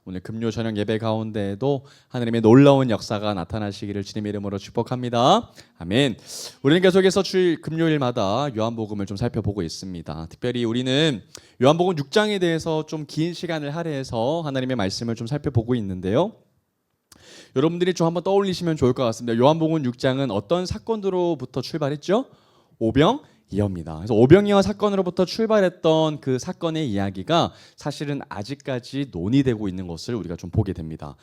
오늘 금요 저녁 예배 가운데에도 하나님의 놀라운 역사가 나타나시기를 주님의 이름으로 축복합니다. 아멘. 우리는 계속해서 주일 금요일마다 요한복음을 좀 살펴보고 있습니다. 특별히 우리는 요한복음 6장에 대해서 좀 긴 시간을 할애해서 하나님의 말씀을 좀 살펴보고 있는데요. 여러분들이 좀 한번 떠올리시면 좋을 것 같습니다. 요한복음 6장은 어떤 사건으로부터 출발했죠? 오병이어입니다. 그래서 오병이어 사건으로부터 출발했던 그 사건의 이야기가 사실은 아직까지 논의되고 있는 것을 우리가 좀 보게 됩니다.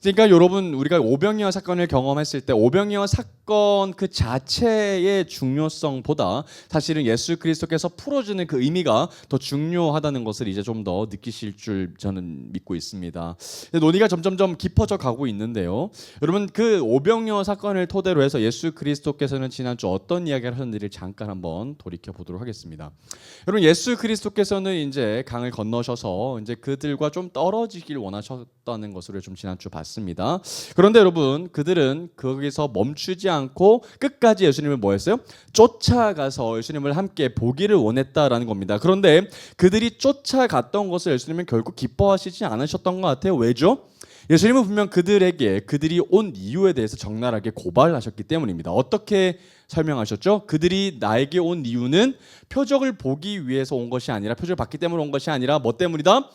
그러니까 여러분, 우리가 오병이어 사건을 경험했을 때 오병이어 사건 그 자체의 중요성보다 사실은 예수 그리스도께서 풀어주는 그 의미가 더 중요하다는 것을 이제 좀 더 느끼실 줄 저는 믿고 있습니다. 논의가 점점점 깊어져 가고 있는데요. 여러분, 그 오병이어 사건을 토대로 해서 예수 그리스도께서는 지난주 어떤 이야기를 하셨는지를 잠깐 한번 돌이켜 보도록 하겠습니다. 여러분, 예수 그리스도께서는 이제 강을 건너셔서 이제 그들과 좀 떨어지길 원하셨다는 것을 좀 지난주 봤습니다. 그런데 여러분, 그들은 거기서 멈추지 않고 끝까지 예수님을 뭐 했어요? 쫓아가서 예수님을 함께 보기를 원했다라는 겁니다. 그런데 그들이 쫓아갔던 것을 예수님은 결국 기뻐하시지 않으셨던 것 같아요. 왜죠? 예수님은 분명 그들이 온 이유에 대해서 적나라하게 고발하셨기 때문입니다. 어떻게 설명하셨죠? 그들이 나에게 온 이유는 표적을 보기 위해서 온 것이 아니라, 표적을 받기 때문에 온 것이 아니라 뭐 때문이다?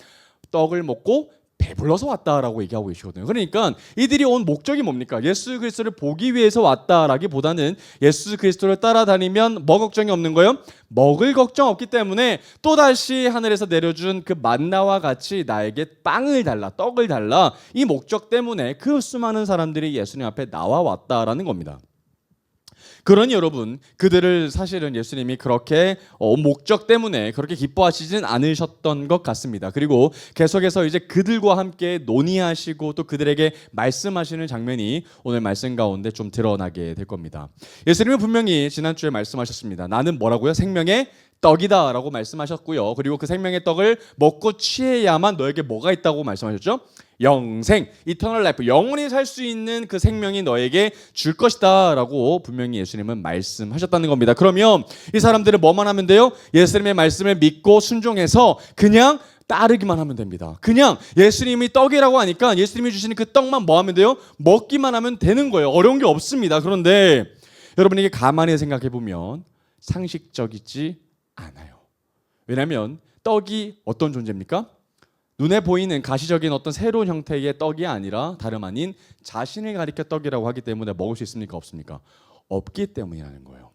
떡을 먹고 배불러서 왔다라고 얘기하고 계시거든요. 그러니까 이들이 온 목적이 뭡니까? 예수 그리스도를 보기 위해서 왔다라기보다는 예수 그리스도를 따라다니면 뭐 걱정이 없는 거예요? 먹을 걱정 없기 때문에 또다시 하늘에서 내려준 그 만나와 같이 나에게 빵을 달라, 떡을 달라, 이 목적 때문에 그 수많은 사람들이 예수님 앞에 나와 왔다라는 겁니다. 그러니 여러분, 그들을 사실은 예수님이 그렇게 목적 때문에 그렇게 기뻐하시진 않으셨던 것 같습니다. 그리고 계속해서 이제 그들과 함께 논의하시고 또 그들에게 말씀하시는 장면이 오늘 말씀 가운데 좀 드러나게 될 겁니다. 예수님은 분명히 지난주에 말씀하셨습니다. 나는 뭐라고요? 생명의 떡이다 라고 말씀하셨고요. 그리고 그 생명의 떡을 먹고 취해야만 너에게 뭐가 있다고 말씀하셨죠? 영생, 이터널 라이프, 영원히 살 수 있는 그 생명이 너에게 줄 것이다 라고 분명히 예수님은 말씀하셨다는 겁니다. 그러면 이 사람들은 뭐만 하면 돼요? 예수님의 말씀을 믿고 순종해서 그냥 따르기만 하면 됩니다. 그냥 예수님이 떡이라고 하니까 예수님이 주시는 그 떡만 뭐 하면 돼요? 먹기만 하면 되는 거예요. 어려운 게 없습니다. 그런데 여러분에게 가만히 생각해 보면 상식적이지 않아요. 왜냐하면 떡이 어떤 존재입니까? 눈에 보이는 가시적인 어떤 새로운 형태의 떡이 아니라 다름 아닌 자신을 가리켜 떡이라고 하기 때문에 먹을 수 있습니까? 없습니까? 없기 때문이라는 거예요.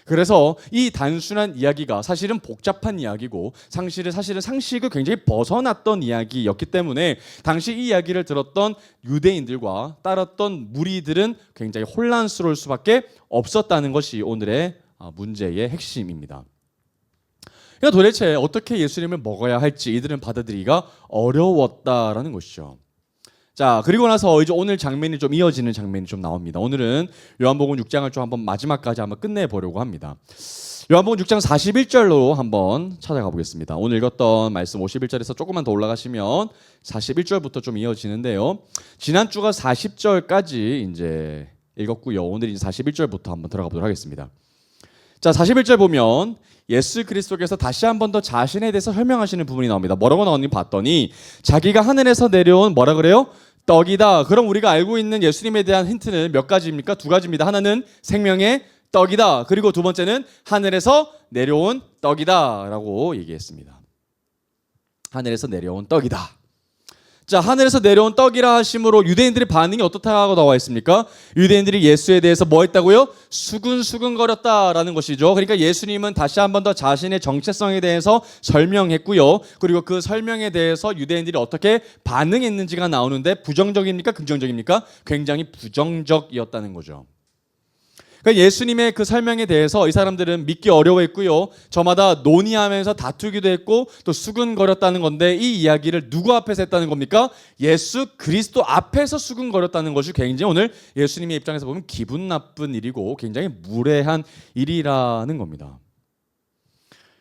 그래서 이 단순한 이야기가 사실은 복잡한 이야기고 사실은 상식을 굉장히 벗어났던 이야기였기 때문에 당시 이 이야기를 들었던 유대인들과 따랐던 무리들은 굉장히 혼란스러울 수밖에 없었다는 것이 오늘의 문제의 핵심입니다. 그러니까 도대체 어떻게 예수님을 먹어야 할지 이들은 받아들이기가 어려웠다라는 것이죠. 자, 그리고 나서 이제 오늘 장면이 좀 이어지는 장면이 좀 나옵니다. 오늘은 요한복음 6장을 좀 한번 마지막까지 한번 끝내보려고 합니다. 요한복음 6장 41절로 한번 찾아가 보겠습니다. 오늘 읽었던 말씀 51절에서 조금만 더 올라가시면 41절부터 좀 이어지는데요. 지난주가 40절까지 이제 읽었고요. 오늘 이제 41절부터 한번 들어가 보도록 하겠습니다. 자, 41절 보면 예수 그리스도께서 다시 한 번 더 자신에 대해서 설명하시는 부분이 나옵니다. 뭐라고 나오는지 봤더니 자기가 하늘에서 내려온 뭐라 그래요? 떡이다. 그럼 우리가 알고 있는 예수님에 대한 힌트는 몇 가지입니까? 두 가지입니다. 하나는 생명의 떡이다. 그리고 두 번째는 하늘에서 내려온 떡이다 라고 얘기했습니다. 하늘에서 내려온 떡이다. 자, 하늘에서 내려온 떡이라 하심으로 유대인들의 반응이 어떻다고 나와 있습니까? 유대인들이 예수에 대해서 뭐 했다고요? 수근수근거렸다라는 것이죠. 그러니까 예수님은 다시 한 번 더 자신의 정체성에 대해서 설명했고요. 그리고 그 설명에 대해서 유대인들이 어떻게 반응했는지가 나오는데 부정적입니까? 긍정적입니까? 굉장히 부정적이었다는 거죠. 그러니까 예수님의 그 설명에 대해서 이 사람들은 믿기 어려워했고요. 저마다 논의하면서 다투기도 했고 또 수근거렸다는 건데 이 이야기를 누구 앞에서 했다는 겁니까? 예수 그리스도 앞에서 수근거렸다는 것이 굉장히 오늘 예수님의 입장에서 보면 기분 나쁜 일이고 굉장히 무례한 일이라는 겁니다.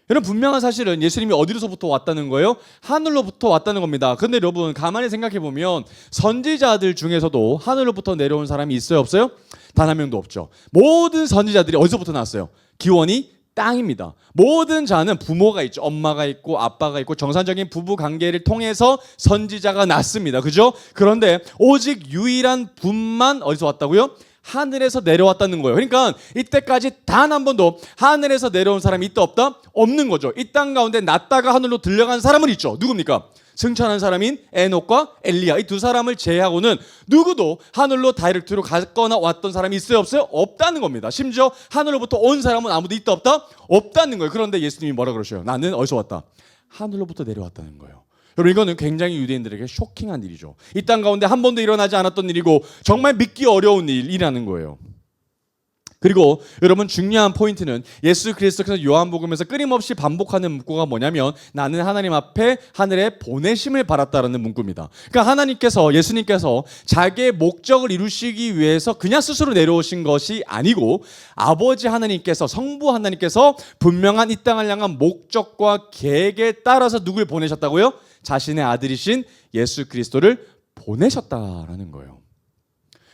여러분, 분명한 사실은 예수님이 어디로부터 왔다는 거예요? 하늘로부터 왔다는 겁니다. 그런데 여러분, 가만히 생각해 보면 선지자들 중에서도 하늘로부터 내려온 사람이 있어요, 없어요? 단 한 명도 없죠. 모든 선지자들이 어디서부터 나왔어요? 기원이 땅입니다. 모든 자는 부모가 있죠. 엄마가 있고 아빠가 있고 정상적인 부부 관계를 통해서 선지자가 났습니다. 그죠? 그런데 오직 유일한 분만 어디서 왔다고요? 하늘에서 내려왔다는 거예요. 그러니까 이때까지 단 한 번도 하늘에서 내려온 사람이 있다 없다? 없는 거죠. 이 땅 가운데 났다가 하늘로 들려간 사람은 있죠. 누굽니까? 승천한 사람인 에녹과 엘리야, 이 두 사람을 제외하고는 누구도 하늘로 다이렉트로 갔거나 왔던 사람이 있어요 없어요? 없다는 겁니다. 심지어 하늘로부터 온 사람은 아무도 있다 없다? 없다는 거예요. 그런데 예수님이 뭐라 그러셔요? 나는 어디서 왔다? 하늘로부터 내려왔다는 거예요. 여러분, 이거는 굉장히 유대인들에게 쇼킹한 일이죠. 이 땅 가운데 한 번도 일어나지 않았던 일이고 정말 믿기 어려운 일이라는 거예요. 그리고 여러분, 중요한 포인트는 예수 그리스도께서 요한복음에서 끊임없이 반복하는 문구가 뭐냐면 나는 하나님 앞에 하늘에 보내심을 받았다라는 문구입니다. 그러니까 하나님께서, 예수님께서 자기의 목적을 이루시기 위해서 그냥 스스로 내려오신 것이 아니고 아버지 하나님께서, 성부 하나님께서 분명한 이 땅을 향한 목적과 계획에 따라서 누굴 보내셨다고요? 자신의 아들이신 예수 그리스도를 보내셨다라는 거예요.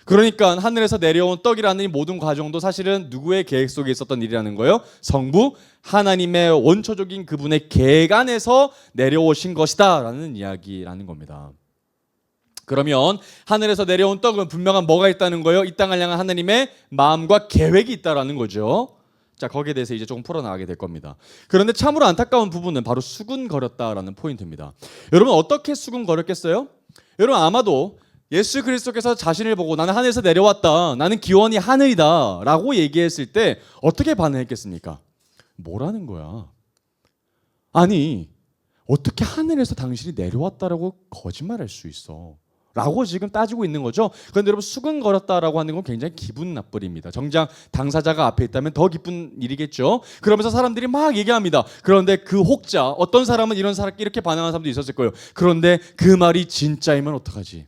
그러니까 하늘에서 내려온 떡이라는 이 모든 과정도 사실은 누구의 계획 속에 있었던 일이라는 거예요? 성부 하나님의 원초적인 그분의 계획 안에서 내려오신 것이다 라는 이야기라는 겁니다. 그러면 하늘에서 내려온 떡은 분명한 뭐가 있다는 거예요? 이 땅을 향한 하나님의 마음과 계획이 있다라는 거죠. 자, 거기에 대해서 이제 조금 풀어나가게 될 겁니다. 그런데 참으로 안타까운 부분은 바로 수군거렸다라는 포인트입니다. 여러분, 어떻게 수군거렸겠어요? 여러분, 아마도 예수 그리스도께서 자신을 보고 나는 하늘에서 내려왔다, 나는 기원이 하늘이다 라고 얘기했을 때 어떻게 반응했겠습니까? 뭐라는 거야? 아니, 어떻게 하늘에서 당신이 내려왔다라고 거짓말할 수 있어? 라고 지금 따지고 있는 거죠. 그런데 여러분, 수근거렸다라고 하는 건 굉장히 기분 나쁠 일입니다. 정작 당사자가 앞에 있다면 더 기쁜 일이겠죠. 그러면서 사람들이 막 얘기합니다. 그런데 그 혹자, 어떤 사람은 이렇게 반응하는 사람도 있었을 거예요. 그런데 그 말이 진짜이면 어떡하지?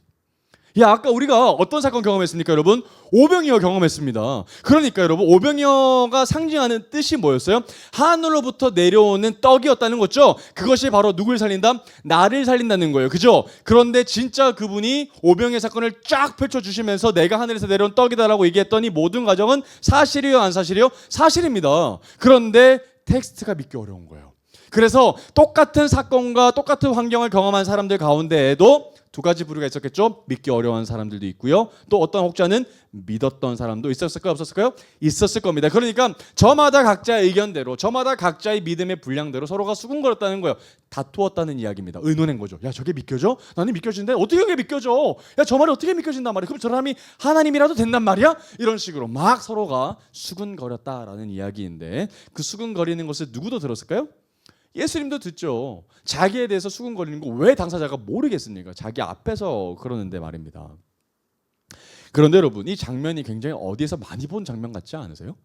야, 아까 우리가 어떤 사건 경험했습니까, 여러분? 오병이어 경험했습니다. 그러니까 여러분, 오병이어가 상징하는 뜻이 뭐였어요? 하늘로부터 내려오는 떡이었다는 거죠. 그것이 바로 누굴 살린다? 나를 살린다는 거예요. 그죠? 그런데 진짜 그분이 오병이어 사건을 쫙 펼쳐주시면서 내가 하늘에서 내려온 떡이다라고 얘기했더니 모든 과정은 사실이에요, 안 사실이에요? 사실입니다. 그런데 텍스트가 믿기 어려운 거예요. 그래서 똑같은 사건과 똑같은 환경을 경험한 사람들 가운데에도 두 가지 부류가 있었겠죠. 믿기 어려운 사람들도 있고요. 또 어떤 혹자는 믿었던 사람도 있었을까요? 없었을까요? 있었을 겁니다. 그러니까 저마다 각자의 의견대로, 저마다 각자의 믿음의 분량대로 서로가 수군거렸다는 거예요. 다투었다는 이야기입니다. 의논한 거죠. 야, 저게 믿겨져? 나는 믿겨지는데 어떻게 그게 믿겨져? 야, 저 말이 어떻게 믿겨진단 말이야? 그럼 저 사람이 하나님이라도 된단 말이야? 이런 식으로 막 서로가 수군거렸다라는 이야기인데, 그 수군거리는 것을 누구도 들었을까요? 예수님도 듣죠. 자기에 대해서 수군거리는 거 왜 당사자가 모르겠습니까? 자기 앞에서 그러는데 말입니다. 그런데 여러분, 이 장면이 굉장히 어디에서 많이 본 장면 같지 않으세요?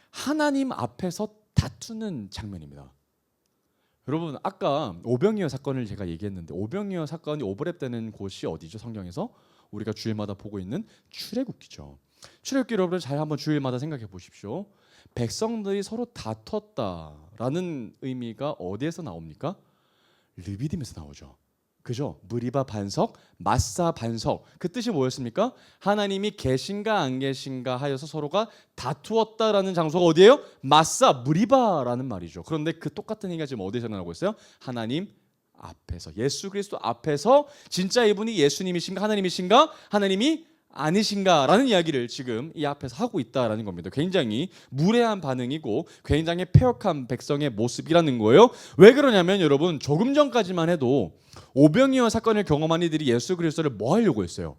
하나님 앞에서 다투는 장면입니다. 여러분, 아까 오병이어 사건을 제가 얘기했는데, 오병이어 사건이 오버랩되는 곳이 어디죠? 성경에서 우리가 주일마다 보고 있는 출애굽기죠. 출애굽기, 여러분 잘 한번 주일마다 생각해 보십시오. 백성들이 서로 다퉜다라는 의미가 어디에서 나옵니까? 르비딤에서 나오죠. 그죠? 무리바 반석, 마사 반석. 그 뜻이 뭐였습니까? 하나님이 계신가 안 계신가 하여서 서로가 다투었다라는 장소가 어디예요? 마사, 무리바라는 말이죠. 그런데 그 똑같은 얘기가 지금 어디서 나오고 있어요? 하나님 앞에서, 예수 그리스도 앞에서 진짜 이분이 예수님이신가 하나님이신가, 하나님이 아니신가라는 이야기를 지금 이 앞에서 하고 있다라는 겁니다. 굉장히 무례한 반응이고 굉장히 패역한 백성의 모습이라는 거예요. 왜 그러냐면 여러분, 조금 전까지만 해도 오병이어 사건을 경험한 이들이 예수 그리스도를 뭐 하려고 했어요?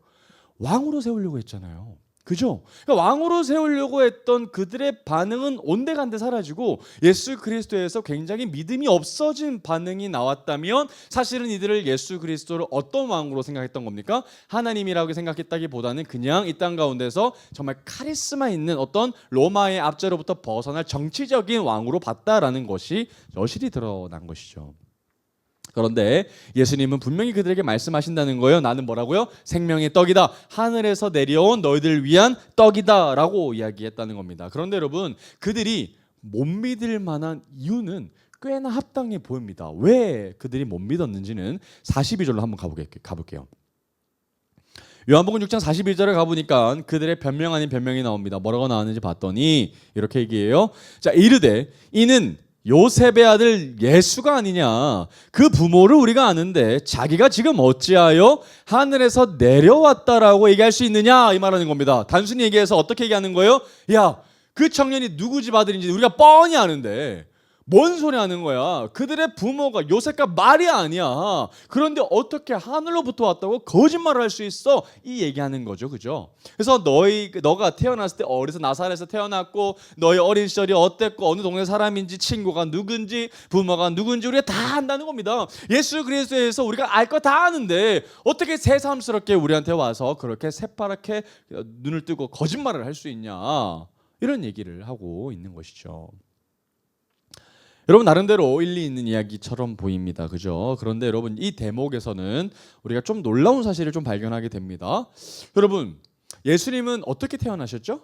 왕으로 세우려고 했잖아요. 그죠? 그러니까 왕으로 세우려고 했던 그들의 반응은 온데간데 사라지고 예수 그리스도에서 굉장히 믿음이 없어진 반응이 나왔다면, 사실은 이들을 예수 그리스도를 어떤 왕으로 생각했던 겁니까? 하나님이라고 생각했다기보다는 그냥 이 땅 가운데서 정말 카리스마 있는 어떤 로마의 압제로부터 벗어날 정치적인 왕으로 봤다라는 것이 여실히 드러난 것이죠. 그런데 예수님은 분명히 그들에게 말씀하신다는 거예요. 나는 뭐라고요? 생명의 떡이다. 하늘에서 내려온 너희들 위한 떡이다 라고 이야기했다는 겁니다. 그런데 여러분, 그들이 못 믿을 만한 이유는 꽤나 합당해 보입니다. 왜 그들이 못 믿었는지는 42절로 한번 가볼게요. 요한복음 6장 41절에 가보니까 그들의 변명 아닌 변명이 나옵니다. 뭐라고 나왔는지 봤더니 이렇게 얘기해요. 자, 이르되 이는 요셉의 아들 예수가 아니냐. 그 부모를 우리가 아는데 자기가 지금 어찌하여 하늘에서 내려왔다라고 얘기할 수 있느냐, 이 말하는 겁니다. 단순히 얘기해서 어떻게 얘기하는 거예요? 야, 그 청년이 누구 집 아들인지 우리가 뻔히 아는데 뭔 소리 하는 거야? 그들의 부모가 요셉과 말이 아니야. 그런데 어떻게 하늘로부터 왔다고 거짓말을 할 수 있어? 이 얘기하는 거죠, 그죠? 그래서 너가 태어났을 때 어디서 나사렛에서 태어났고 너의 어린 시절이 어땠고 어느 동네 사람인지 친구가 누군지 부모가 누군지 우리가 다 안다는 겁니다. 예수 그리스도에서 우리가 알 거 다 아는데 어떻게 새삼스럽게 우리한테 와서 그렇게 새파랗게 눈을 뜨고 거짓말을 할 수 있냐? 이런 얘기를 하고 있는 것이죠. 여러분 나름대로 일리 있는 이야기처럼 보입니다. 그죠? 그런데 여러분 이 대목에서는 우리가 좀 놀라운 사실을 좀 발견하게 됩니다. 여러분 예수님은 어떻게 태어나셨죠?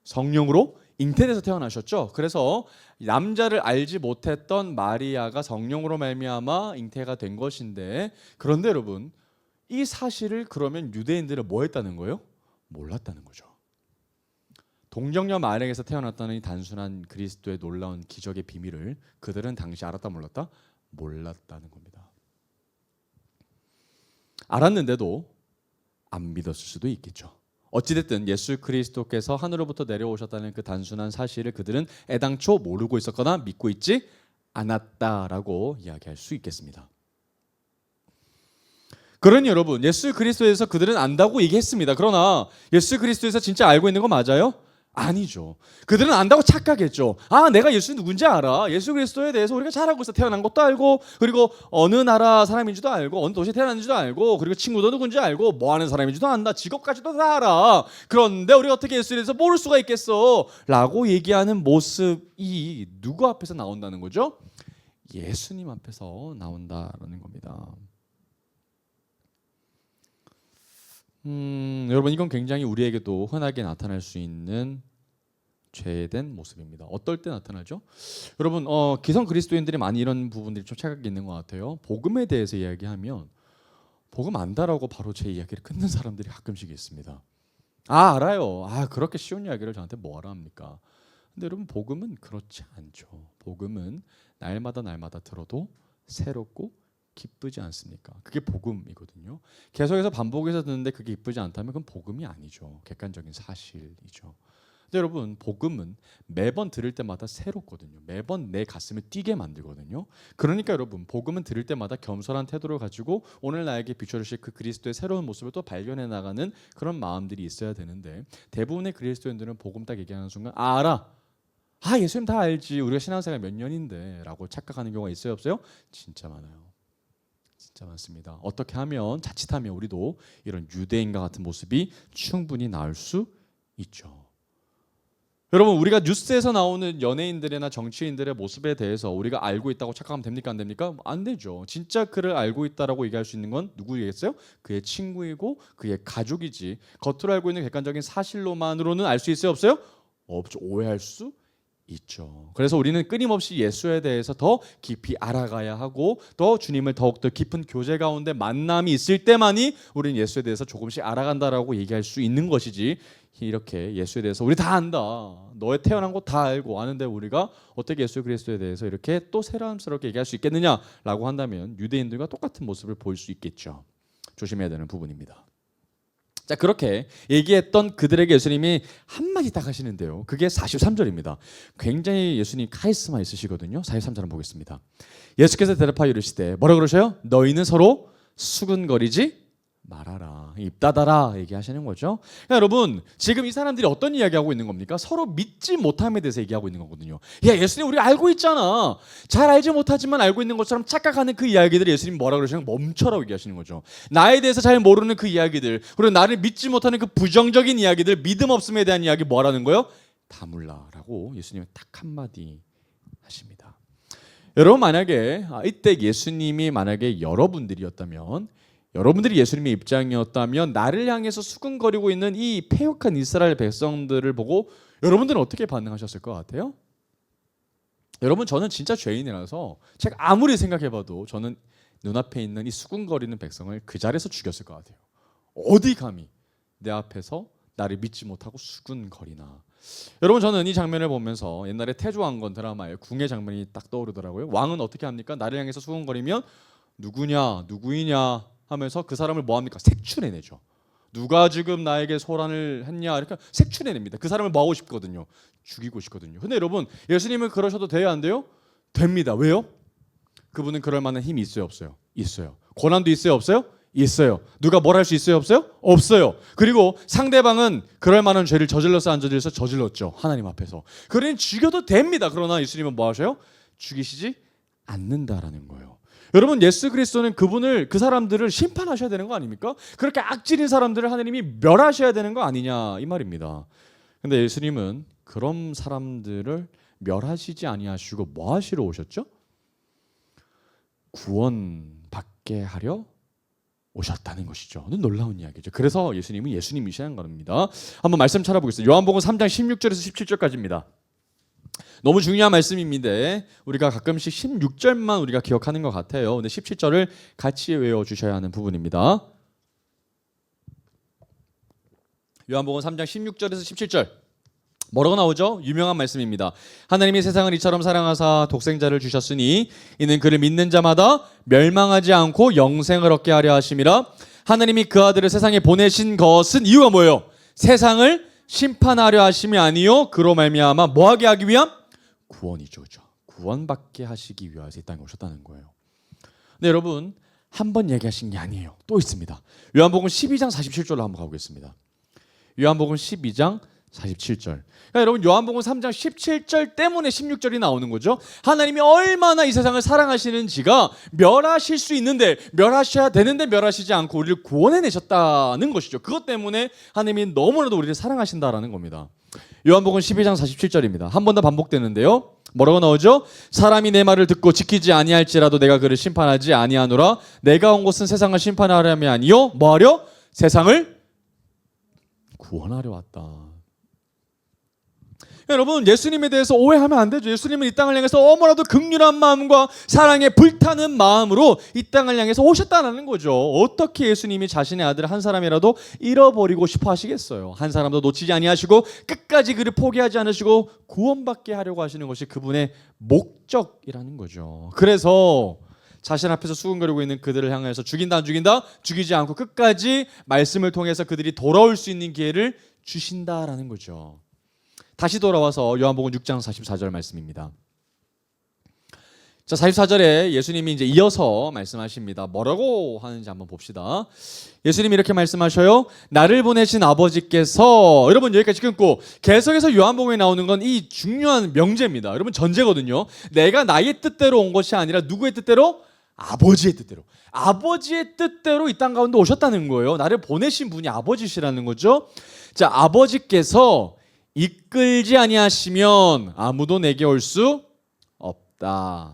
성령으로 잉태돼서 태어나셨죠. 그래서 남자를 알지 못했던 마리아가 성령으로 말미암아 잉태가 된 것인데, 그런데 여러분 이 사실을 그러면 유대인들은 뭐 했다는 거예요? 몰랐다는 거죠. 동정녀 마리아에게서 태어났다는 이 단순한 그리스도의 놀라운 기적의 비밀을 그들은 당시 알았다 몰랐다? 몰랐다는 겁니다. 알았는데도 안 믿었을 수도 있겠죠. 어찌됐든 예수 그리스도께서 하늘로부터 내려오셨다는 그 단순한 사실을 그들은 애당초 모르고 있었거나 믿고 있지 않았다라고 이야기할 수 있겠습니다. 그러니 여러분 예수 그리스도에서 그들은 안다고 얘기했습니다. 그러나 예수 그리스도에서 진짜 알고 있는 거 맞아요? 아니죠. 그들은 안다고 착각했죠. 아, 내가 예수 누군지 알아. 예수 그리스도에 대해서 우리가 잘 알고 있어. 태어난 것도 알고, 그리고 어느 나라 사람인지도 알고, 어느 도시에 태어났는지도 알고, 그리고 친구도 누군지 알고, 뭐 하는 사람인지도 안다. 직업까지도 다 알아. 그런데 우리가 어떻게 예수에 대해서 모를 수가 있겠어? 라고 얘기하는 모습이 누구 앞에서 나온다는 거죠? 예수님 앞에서 나온다라는 겁니다. 여러분 이건 굉장히 우리에게도 흔하게 나타날 수 있는 죄된 모습입니다. 어떨 때 나타나죠? 여러분 기성 그리스도인들이 많이 이런 부분들이 좀 착각이 있는 것 같아요. 복음에 대해서 이야기하면 복음 안다라고 바로 제 이야기를 끊는 사람들이 가끔씩 있습니다. 아, 알아요. 아, 그렇게 쉬운 이야기를 저한테 뭐하러 합니까? 근데 여러분 복음은 그렇지 않죠. 복음은 날마다 들어도 새롭고 기쁘지 않습니까? 그게 복음이거든요. 계속해서 반복해서 듣는데 그게 기쁘지 않다면 그건 복음이 아니죠. 객관적인 사실이죠. 근데 여러분 복음은 매번 들을 때마다 새롭거든요. 매번 내 가슴을 뛰게 만들거든요. 그러니까 여러분 복음은 들을 때마다 겸손한 태도를 가지고 오늘 나에게 비춰주실 그 그리스도의 새로운 모습을 또 발견해 나가는 그런 마음들이 있어야 되는데, 대부분의 그리스도인들은 복음 딱 얘기하는 순간 알아. 아, 예수님 다 알지. 우리가 신앙생활 몇 년인데 라고 착각하는 경우가 있어요 없어요? 진짜 많아요. 진짜 많습니다. 어떻게 하면 자칫하면 우리도 이런 유대인과 같은 모습이 충분히 나올 수 있죠. 여러분 우리가 뉴스에서 나오는 연예인들이나 정치인들의 모습에 대해서 우리가 알고 있다고 착각하면 됩니까? 안 됩니까? 안 되죠. 진짜 그를 알고 있다라고 얘기할 수 있는 건 누구겠어요? 그의 친구이고 그의 가족이지. 겉으로 알고 있는 객관적인 사실로만으로는 알 수 있어요 없어요? 없죠. 오해할 수 있죠. 그래서 우리는 끊임없이 예수에 대해서 더 깊이 알아가야 하고 또 주님을 더욱더 깊은 교제 가운데 만남이 있을 때만이 우리는 예수에 대해서 조금씩 알아간다라고 얘기할 수 있는 것이지, 이렇게 예수에 대해서 우리 다 안다, 너의 태어난 거 다 알고 아는데 우리가 어떻게 예수 그리스도에 대해서 이렇게 또 새삼스럽게 얘기할 수 있겠느냐라고 한다면 유대인들과 똑같은 모습을 보일 수 있겠죠. 조심해야 되는 부분입니다. 자, 그렇게 얘기했던 그들에게 예수님이 한마디 딱 하시는데요. 그게 43절입니다. 굉장히 예수님 카리스마 있으시거든요. 43절 보겠습니다. 예수께서 대답하여 이르시되 뭐라 그러셔요? 너희는 서로 수근거리지 말아라. 입 닫아라 얘기하시는 거죠. 그러니까 여러분 지금 이 사람들이 어떤 이야기하고 있는 겁니까? 서로 믿지 못함에 대해서 얘기하고 있는 거거든요. 야, 예수님 우리 알고 있잖아. 잘 알지 못하지만 알고 있는 것처럼 착각하는 그 이야기들을 예수님 뭐라 그러시는 거예요? 멈춰라고 얘기하시는 거죠. 나에 대해서 잘 모르는 그 이야기들, 그리고 나를 믿지 못하는 그 부정적인 이야기들, 믿음 없음에 대한 이야기 뭐라는 거예요? 다물라라고 예수님은 딱 한마디 하십니다. 여러분 만약에 이때 예수님이 만약에 여러분들이었다면, 여러분들이 예수님의 입장이었다면 나를 향해서 수근거리고 있는 이 패역한 이스라엘 백성들을 보고 여러분들은 어떻게 반응하셨을 것 같아요? 여러분 저는 진짜 죄인이라서 제가 아무리 생각해봐도 저는 눈앞에 있는 이 수근거리는 백성을 그 자리에서 죽였을 것 같아요. 어디 감히 내 앞에서 나를 믿지 못하고 수군거리나. 여러분, 저는 이 장면을 보면서 옛날에 태조왕건 드라마의 궁의 장면이 딱 떠오르더라고요. 왕은 어떻게 합니까? 나를 향해서 수군거리면 누구냐 누구이냐 하면서 그 사람을 뭐 합니까? 색출해내죠. 누가 지금 나에게 소란을 했냐 이렇게 색출해냅니다. 그 사람을 뭐 하고 싶거든요? 죽이고 싶거든요. 근데 여러분, 예수님은 그러셔도 돼요, 안 돼요? 됩니다. 왜요? 그분은 그럴 만한 힘이 있어요, 없어요? 있어요. 권한도 있어요, 없어요? 있어요. 누가 뭘 할 수 있어요, 없어요? 없어요. 그리고 상대방은 그럴 만한 죄를 저질렀어, 안 저질렀어? 저질렀죠. 하나님 앞에서. 그러니 죽여도 됩니다. 그러나 예수님은 뭐 하셔요? 죽이시지 않는다라는 거예요. 여러분, 예수 그리스도는 그 사람들을 심판하셔야 되는 거 아닙니까? 그렇게 악질인 사람들을 하나님이 멸하셔야 되는 거 아니냐 이 말입니다. 근데 예수님은 그런 사람들을 멸하시지 아니하시고 뭐 하시러 오셨죠? 구원받게 하려 오셨다는 것이죠. 놀라운 이야기죠. 그래서 예수님은 예수님이시라는 겁니다. 한번 말씀 찾아보겠습니다. 요한복음 3장 16절에서 17절까지입니다. 너무 중요한 말씀입니다. 우리가 가끔씩 16절만 우리가 기억하는 것 같아요. 근데 17절을 같이 외워주셔야 하는 부분입니다. 요한복음 3장 16절에서 17절 뭐라고 나오죠? 유명한 말씀입니다. 하나님이 세상을 이처럼 사랑하사 독생자를 주셨으니 이는 그를 믿는 자마다 멸망하지 않고 영생을 얻게 하려 하심이라. 하나님이 그 아들을 세상에 보내신 것은 이유가 뭐예요? 세상을 심판하려 하심이 아니요 그로 말미암아 뭐하게 하기 위함? 구원이죠. 구원받게 하시기 위해서 이 땅에 오셨다는 거예요. 근데 여러분, 한 번 얘기하신 게 아니에요. 또 있습니다. 요한복음 12장 47절로 한번 가보겠습니다. 요한복음 12장 47절. 그러니까 여러분, 요한복음 3장 17절 때문에 16절이 나오는 거죠. 하나님이 얼마나 이 세상을 사랑하시는지가 멸하실 수 있는데, 멸하셔야 되는데 멸하시지 않고 우리를 구원해내셨다는 것이죠. 그것 때문에 하나님이 너무나도 우리를 사랑하신다라는 겁니다. 요한복음 12장 47절입니다. 한 번 더 반복되는데요. 뭐라고 나오죠? 사람이 내 말을 듣고 지키지 아니할지라도 내가 그를 심판하지 아니하노라. 내가 온 곳은 세상을 심판하려면 아니요 뭐하려? 세상을 구원하려 왔다. 여러분, 예수님에 대해서 오해하면 안 되죠. 예수님은 이 땅을 향해서 어머나도 긍휼한 마음과 사랑에 불타는 마음으로 이 땅을 향해서 오셨다는 거죠. 어떻게 예수님이 자신의 아들 한 사람이라도 잃어버리고 싶어 하시겠어요? 한 사람도 놓치지 아니하시고 끝까지 그를 포기하지 않으시고 구원받게 하려고 하시는 것이 그분의 목적이라는 거죠. 그래서 자신 앞에서 수군거리고 있는 그들을 향해서 죽인다 안 죽인다? 죽이지 않고 끝까지 말씀을 통해서 그들이 돌아올 수 있는 기회를 주신다라는 거죠. 다시 돌아와서 요한복음 6장 44절 말씀입니다. 자, 44절에 예수님이 이제 이어서 말씀하십니다. 뭐라고 하는지 한번 봅시다. 예수님이 이렇게 말씀하셔요. 나를 보내신 아버지께서, 여러분 여기까지 끊고 계속해서 요한복음에 나오는 건 이 중요한 명제입니다. 여러분, 전제거든요. 내가 나의 뜻대로 온 것이 아니라 누구의 뜻대로? 아버지의 뜻대로. 아버지의 뜻대로 이 땅 가운데 오셨다는 거예요. 나를 보내신 분이 아버지시라는 거죠. 자, 아버지께서 이끌지 아니하시면 아무도 내게 올 수 없다.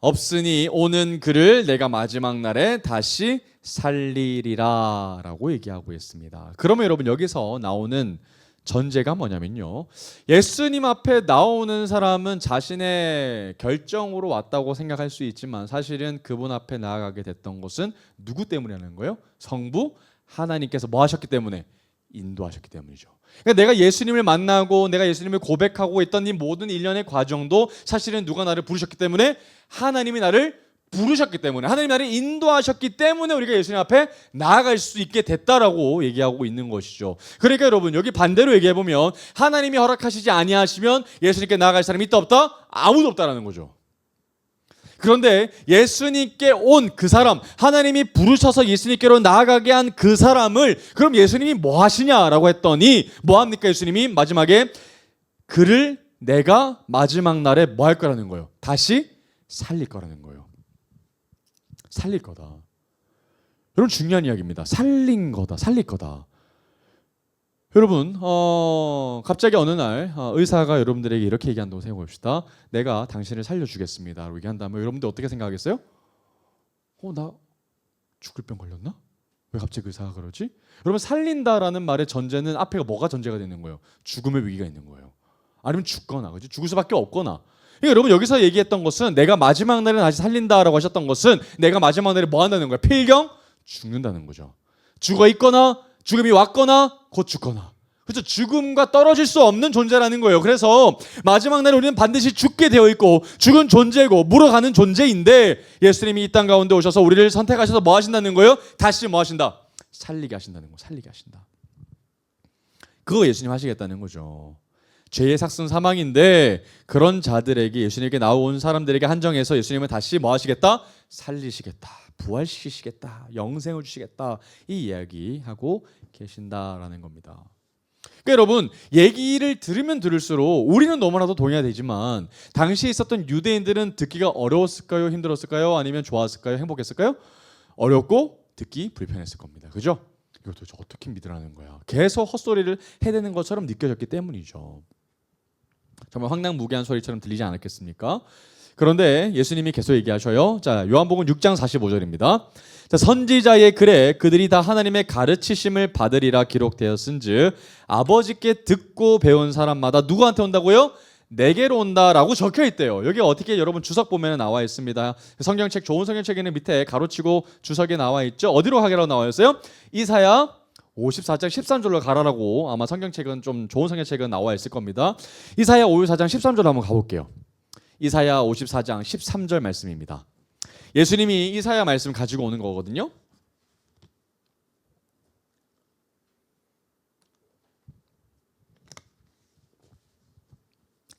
없으니 오는 그를 내가 마지막 날에 다시 살리리라 라고 얘기하고 있습니다. 그러면 여러분, 여기서 나오는 전제가 뭐냐면요, 예수님 앞에 나오는 사람은 자신의 결정으로 왔다고 생각할 수 있지만 사실은 그분 앞에 나아가게 됐던 것은 누구 때문이라는 거예요? 성부 하나님께서 뭐 하셨기 때문에? 인도하셨기 때문이죠. 그러니까 내가 예수님을 만나고 내가 예수님을 고백하고 있던 이 모든 일련의 과정도 사실은 누가 나를 부르셨기 때문에? 하나님이 나를 부르셨기 때문에, 하나님이 나를 인도하셨기 때문에 우리가 예수님 앞에 나아갈 수 있게 됐다라고 얘기하고 있는 것이죠. 그러니까 여러분, 여기 반대로 얘기해보면 하나님이 허락하시지 아니하시면 예수님께 나아갈 사람이 있다 없다? 아무도 없다라는 거죠. 그런데 예수님께 온 그 사람, 하나님이 부르셔서 예수님께로 나아가게 한 그 사람을 그럼 예수님이 뭐 하시냐라고 했더니 뭐 합니까? 예수님이 마지막에 그를 내가 마지막 날에 뭐 할 거라는 거예요? 다시 살릴 거라는 거예요. 살릴 거다. 여러분, 중요한 이야기입니다. 살린 거다. 살릴 거다. 여러분, 갑자기 어느 날 의사가 여러분들에게 이렇게 얘기한다고 생각해봅시다. 내가 당신을 살려주겠습니다 라고 얘기한다면 여러분들 어떻게 생각하겠어요? 나 죽을 병 걸렸나? 왜 갑자기 의사가 그러지? 여러분, 살린다라는 말의 전제는 앞에가 뭐가 전제가 되는 거예요? 죽음의 위기가 있는 거예요. 아니면 죽거나, 그렇지? 죽을 수밖에 없거나. 그러니까 여러분, 여기서 얘기했던 것은 내가 마지막 날에 다시 살린다라고 하셨던 것은 내가 마지막 날에 뭐 한다는 거예요? 필경? 죽는다는 거죠. 죽어 있거나 죽음이 왔거나 곧 죽거나. 그렇죠. 죽음과 떨어질 수 없는 존재라는 거예요. 그래서 마지막 날 우리는 반드시 죽게 되어 있고 죽은 존재고 물어가는 존재인데 예수님이 이 땅 가운데 오셔서 우리를 선택하셔서 뭐 하신다는 거예요? 다시 뭐 하신다? 살리게 하신다는 거. 살리게 하신다. 그거 예수님 하시겠다는 거죠. 죄의 삭슨 사망인데 그런 자들에게 예수님에게 나온 사람들에게 한정해서 예수님은 다시 뭐 하시겠다? 살리시겠다. 부활시키시겠다. 영생을 주시겠다. 이 이야기하고 계신다라는 겁니다. 그러니까 여러분 얘기를 들으면 들을수록 우리는 너무나도 동의가 되지만 당시에 있었던 유대인들은 듣기가 어려웠을까요? 힘들었을까요? 아니면 좋았을까요? 행복했을까요? 어렵고 듣기 불편했을 겁니다. 그죠? 이거 도대체 어떻게 믿으라는 거야? 계속 헛소리를 해대는 것처럼 느껴졌기 때문이죠. 정말 황당무계한 소리처럼 들리지 않았겠습니까? 그런데 예수님이 계속 얘기하셔요. 자, 요한복음 6장 45절입니다. 자, 선지자의 글에 그들이 다 하나님의 가르치심을 받으리라 기록되었은즉 아버지께 듣고 배운 사람마다 누구한테 온다고요? 내게로 온다라고 적혀 있대요. 여기 어떻게 여러분 주석 보면 나와 있습니다. 성경책 좋은 성경책에는 밑에 가로치고 주석에 나와 있죠. 어디로 가게라고 나와 있어요? 이사야 54장 13절로 가라라고 아마 성경책은 좀 좋은 성경책은 나와 있을 겁니다. 이사야 54장 13절 한번 가볼게요. 이사야 54장 13절 말씀입니다. 예수님이 이사야 말씀 가지고 오는 거거든요.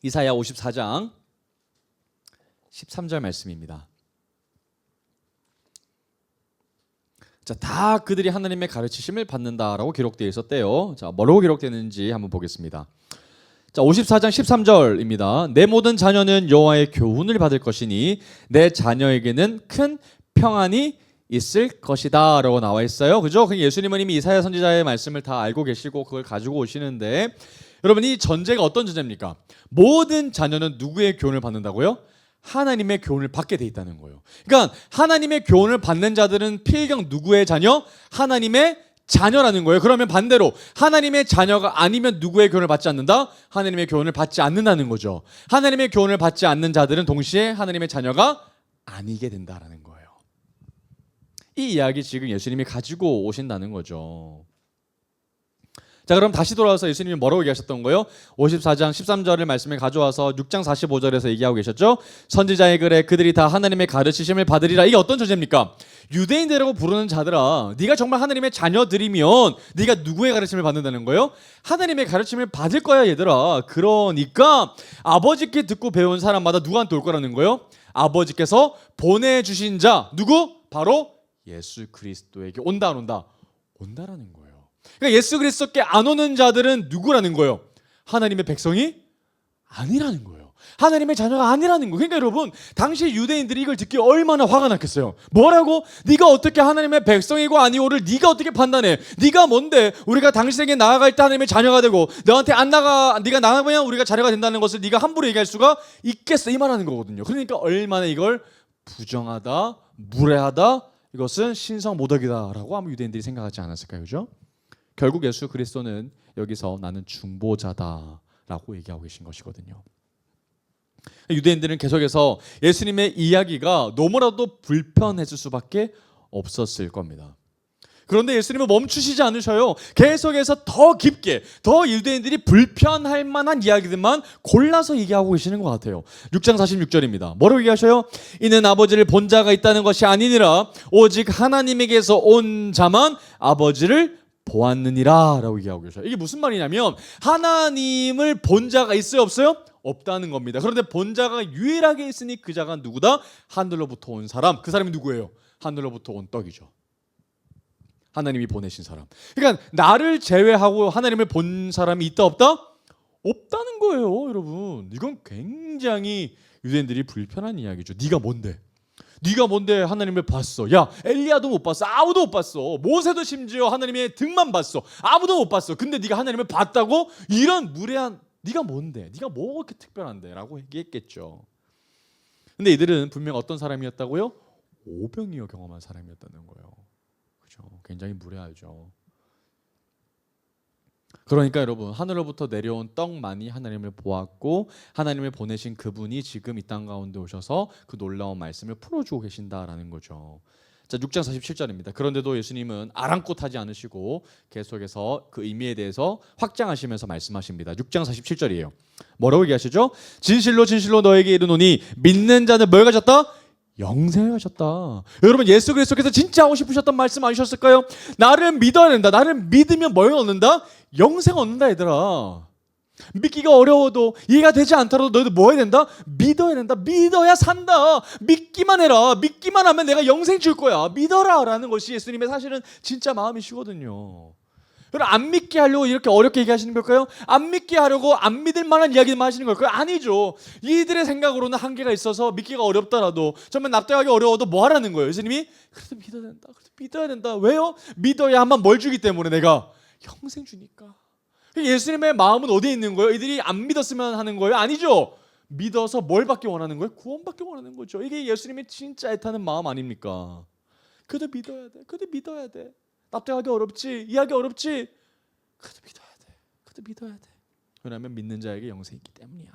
이사야 54장 13절 말씀입니다. 자, 다 그들이 하나님의 가르치심을 받는다라고 기록되어 있었대요. 자, 뭐라고 기록되는지 한번 보겠습니다. 자, 54장 13절입니다. 내 모든 자녀는 여호와의 교훈을 받을 것이니 내 자녀에게는 큰 평안이 있을 것이다 라고 나와 있어요. 그죠? 예수님은 이미 이사야 선지자의 말씀을 다 알고 계시고 그걸 가지고 오시는데 여러분 이 전제가 어떤 전제입니까? 모든 자녀는 누구의 교훈을 받는다고요? 하나님의 교훈을 받게 돼 있다는 거예요. 그러니까 하나님의 교훈을 받는 자들은 필경 누구의 자녀? 하나님의 자녀라는 거예요. 그러면 반대로 하나님의 자녀가 아니면 누구의 교훈을 받지 않는다? 하나님의 교훈을 받지 않는다는 거죠. 하나님의 교훈을 받지 않는 자들은 동시에 하나님의 자녀가 아니게 된다라는 거예요. 이 이야기 지금 예수님이 가지고 오신다는 거죠. 자, 그럼 다시 돌아와서 예수님이 뭐라고 얘기하셨던 거예요? 54장 13절을 말씀에 가져와서 6장 45절에서 얘기하고 계셨죠? 선지자의 글에 그들이 다 하나님의 가르치심을 받으리라. 이게 어떤 존재입니까? 유대인들이라고 부르는 자들아, 네가 정말 하나님의 자녀들이면 네가 누구의 가르침을 받는다는 거예요? 하나님의 가르침을 받을 거야 얘들아. 그러니까 아버지께 듣고 배운 사람마다 누구한테 올 거라는 거예요? 아버지께서 보내주신 자 누구? 바로 예수 그리스도에게 온다 안 온다? 온다라는 거예요. 그러니까 예수 그리스도께 안 오는 자들은 누구라는 거예요? 하나님의 백성이 아니라는 거예요. 하나님의 자녀가 아니라는 거예요. 그러니까 여러분 당시 유대인들이 이걸 듣기 얼마나 화가 났겠어요. 뭐라고? 네가 어떻게 하나님의 백성이고 아니오를 네가 어떻게 판단해? 네가 뭔데 우리가 당신에게 나아갈 때 하나님의 자녀가 되고 너한테 안 나가 네가 나가면 우리가 자녀가 된다는 것을 네가 함부로 얘기할 수가 있겠어? 이 말하는 거거든요. 그러니까 얼마나 이걸 부정하다, 무례하다, 이것은 신성모독이다라고 아마 유대인들이 생각하지 않았을까요? 그죠? 결국 예수 그리스도는 여기서 나는 중보자다라고 얘기하고 계신 것이거든요. 유대인들은 계속해서 예수님의 이야기가 너무나도 불편했을 수밖에 없었을 겁니다. 그런데 예수님은 멈추시지 않으셔요. 계속해서 더 깊게, 더 유대인들이 불편할 만한 이야기들만 골라서 얘기하고 계시는 것 같아요. 6장 46절입니다. 뭐라고 얘기하셔요? 이는 아버지를 본 자가 있다는 것이 아니니라 오직 하나님에게서 온 자만 아버지를 보았느니라 라고 얘기하고 계셔요. 이게 무슨 말이냐면 하나님을 본 자가 있어요 없어요? 없다는 겁니다. 그런데 본 자가 유일하게 있으니 그 자가 누구다? 하늘로부터 온 사람. 그 사람이 누구예요? 하늘로부터 온 떡이죠. 하나님이 보내신 사람. 그러니까 나를 제외하고 하나님을 본 사람이 있다 없다? 없다는 거예요 여러분. 이건 굉장히 유대인들이 불편한 이야기죠. 네가 뭔데? 네가 뭔데 하나님을 봤어? 야 엘리야도 못 봤어. 아무도 못 봤어. 모세도 심지어 하나님의 등만 봤어. 아무도 못 봤어. 근데 네가 하나님을 봤다고? 이런 무례한 네가 뭔데? 네가 뭐 그렇게 특별한데? 라고 얘기했겠죠. 근데 이들은 분명 어떤 사람이었다고요? 오병이어 경험한 사람이었다는 거예요. 그렇죠? 굉장히 무례하죠. 그러니까 여러분 하늘로부터 내려온 떡만이 하나님을 보았고 하나님을 보내신 그분이 지금 이 땅 가운데 오셔서 그 놀라운 말씀을 풀어주고 계신다라는 거죠. 자, 6장 47절입니다. 그런데도 예수님은 아랑곳하지 않으시고 계속해서 그 의미에 대해서 확장하시면서 말씀하십니다. 6장 47절이에요. 뭐라고 얘기하시죠? 진실로 진실로 너에게 이르노니 믿는 자는 뭘 가졌다? 영생을 가졌다. 여러분, 예수 그리스도께서 진짜 하고 싶으셨던 말씀 아니셨을까요? 나를 믿어야 된다. 나를 믿으면 뭘 얻는다? 영생 얻는다, 얘들아. 믿기가 어려워도 이해가 되지 않더라도 너희들 뭐 해야 된다? 믿어야 된다. 믿어야 산다. 믿기만 해라. 믿기만 하면 내가 영생 줄 거야. 믿어라 라는 것이 예수님의 사실은 진짜 마음이시거든요. 여러분, 안 믿게 하려고 이렇게 어렵게 얘기하시는 걸까요? 안 믿게 하려고 안 믿을 만한 이야기만 하시는 걸까요? 아니죠. 이들의 생각으로는 한계가 있어서 믿기가 어렵더라도, 정말 납득하기 어려워도 뭐 하라는 거예요? 예수님이 그래도 믿어야 된다. 그래도 믿어야 된다. 왜요? 믿어야만 뭘 주기 때문에, 내가 영생 주니까. 예수님의 마음은 어디에 있는 거예요? 이들이 안 믿었으면 하는 거예요? 아니죠. 믿어서 뭘 받기 원하는 거예요? 구원받기 원하는 거죠. 이게 예수님이 진짜 애타는 마음 아닙니까? 그래도 믿어야 돼. 그래도 믿어야 돼. 납득하기 어렵지, 이해하기 어렵지, 그래도 믿어야 돼. 그래도 믿어야 돼. 왜냐하면 믿는 자에게 영생이 있기 때문이야.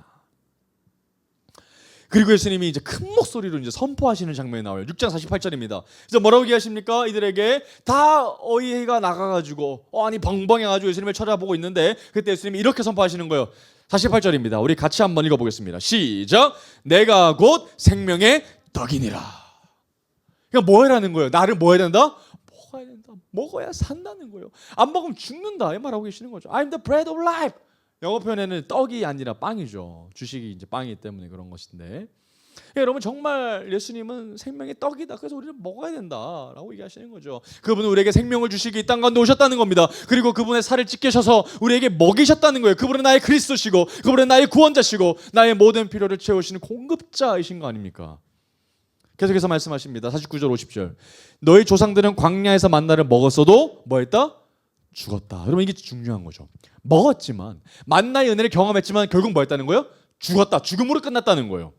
그리고 예수님이 이제 큰 목소리로 이제 선포하시는 장면이 나와요. 6장 48절입니다. 이제 뭐라고 얘기하십니까? 이들에게 다 어이가 나가가지고 아니 벙벙해가지고 예수님을 쳐다보고 있는데, 그때 예수님이 이렇게 선포하시는 거예요. 48절입니다. 우리 같이 한번 읽어보겠습니다. 시작. 내가 곧 생명의 떡이니라. 그러니까 뭐 해라는 거예요? 나를 뭐 해야 된다? 먹어야 된다. 먹어야 산다는 거예요. 안 먹으면 죽는다, 이 말하고 계시는 거죠. I'm the bread of life. 영어 표현에는 떡이 아니라 빵이죠. 주식이 이제 빵이기 때문에 그런 것인데, 여러분, 정말 예수님은 생명의 떡이다. 그래서 우리는 먹어야 된다라고 얘기하시는 거죠. 그분은 우리에게 생명을 주시기 이 땅 가운데 오셨다는 겁니다. 그리고 그분의 살을 찢기셔서 우리에게 먹이셨다는 거예요. 그분은 나의 그리스도시고, 그분은 나의 구원자시고, 나의 모든 필요를 채우시는 공급자이신 거 아닙니까? 계속해서 말씀하십니다. 49절 50절. 너희 조상들은 광야에서 만나를 먹었어도 뭐 했다? 죽었다. 여러분, 이게 중요한 거죠. 먹었지만, 만나의 은혜를 경험했지만 결국 뭐 했다는 거예요? 죽었다. 죽음으로 끝났다는 거예요.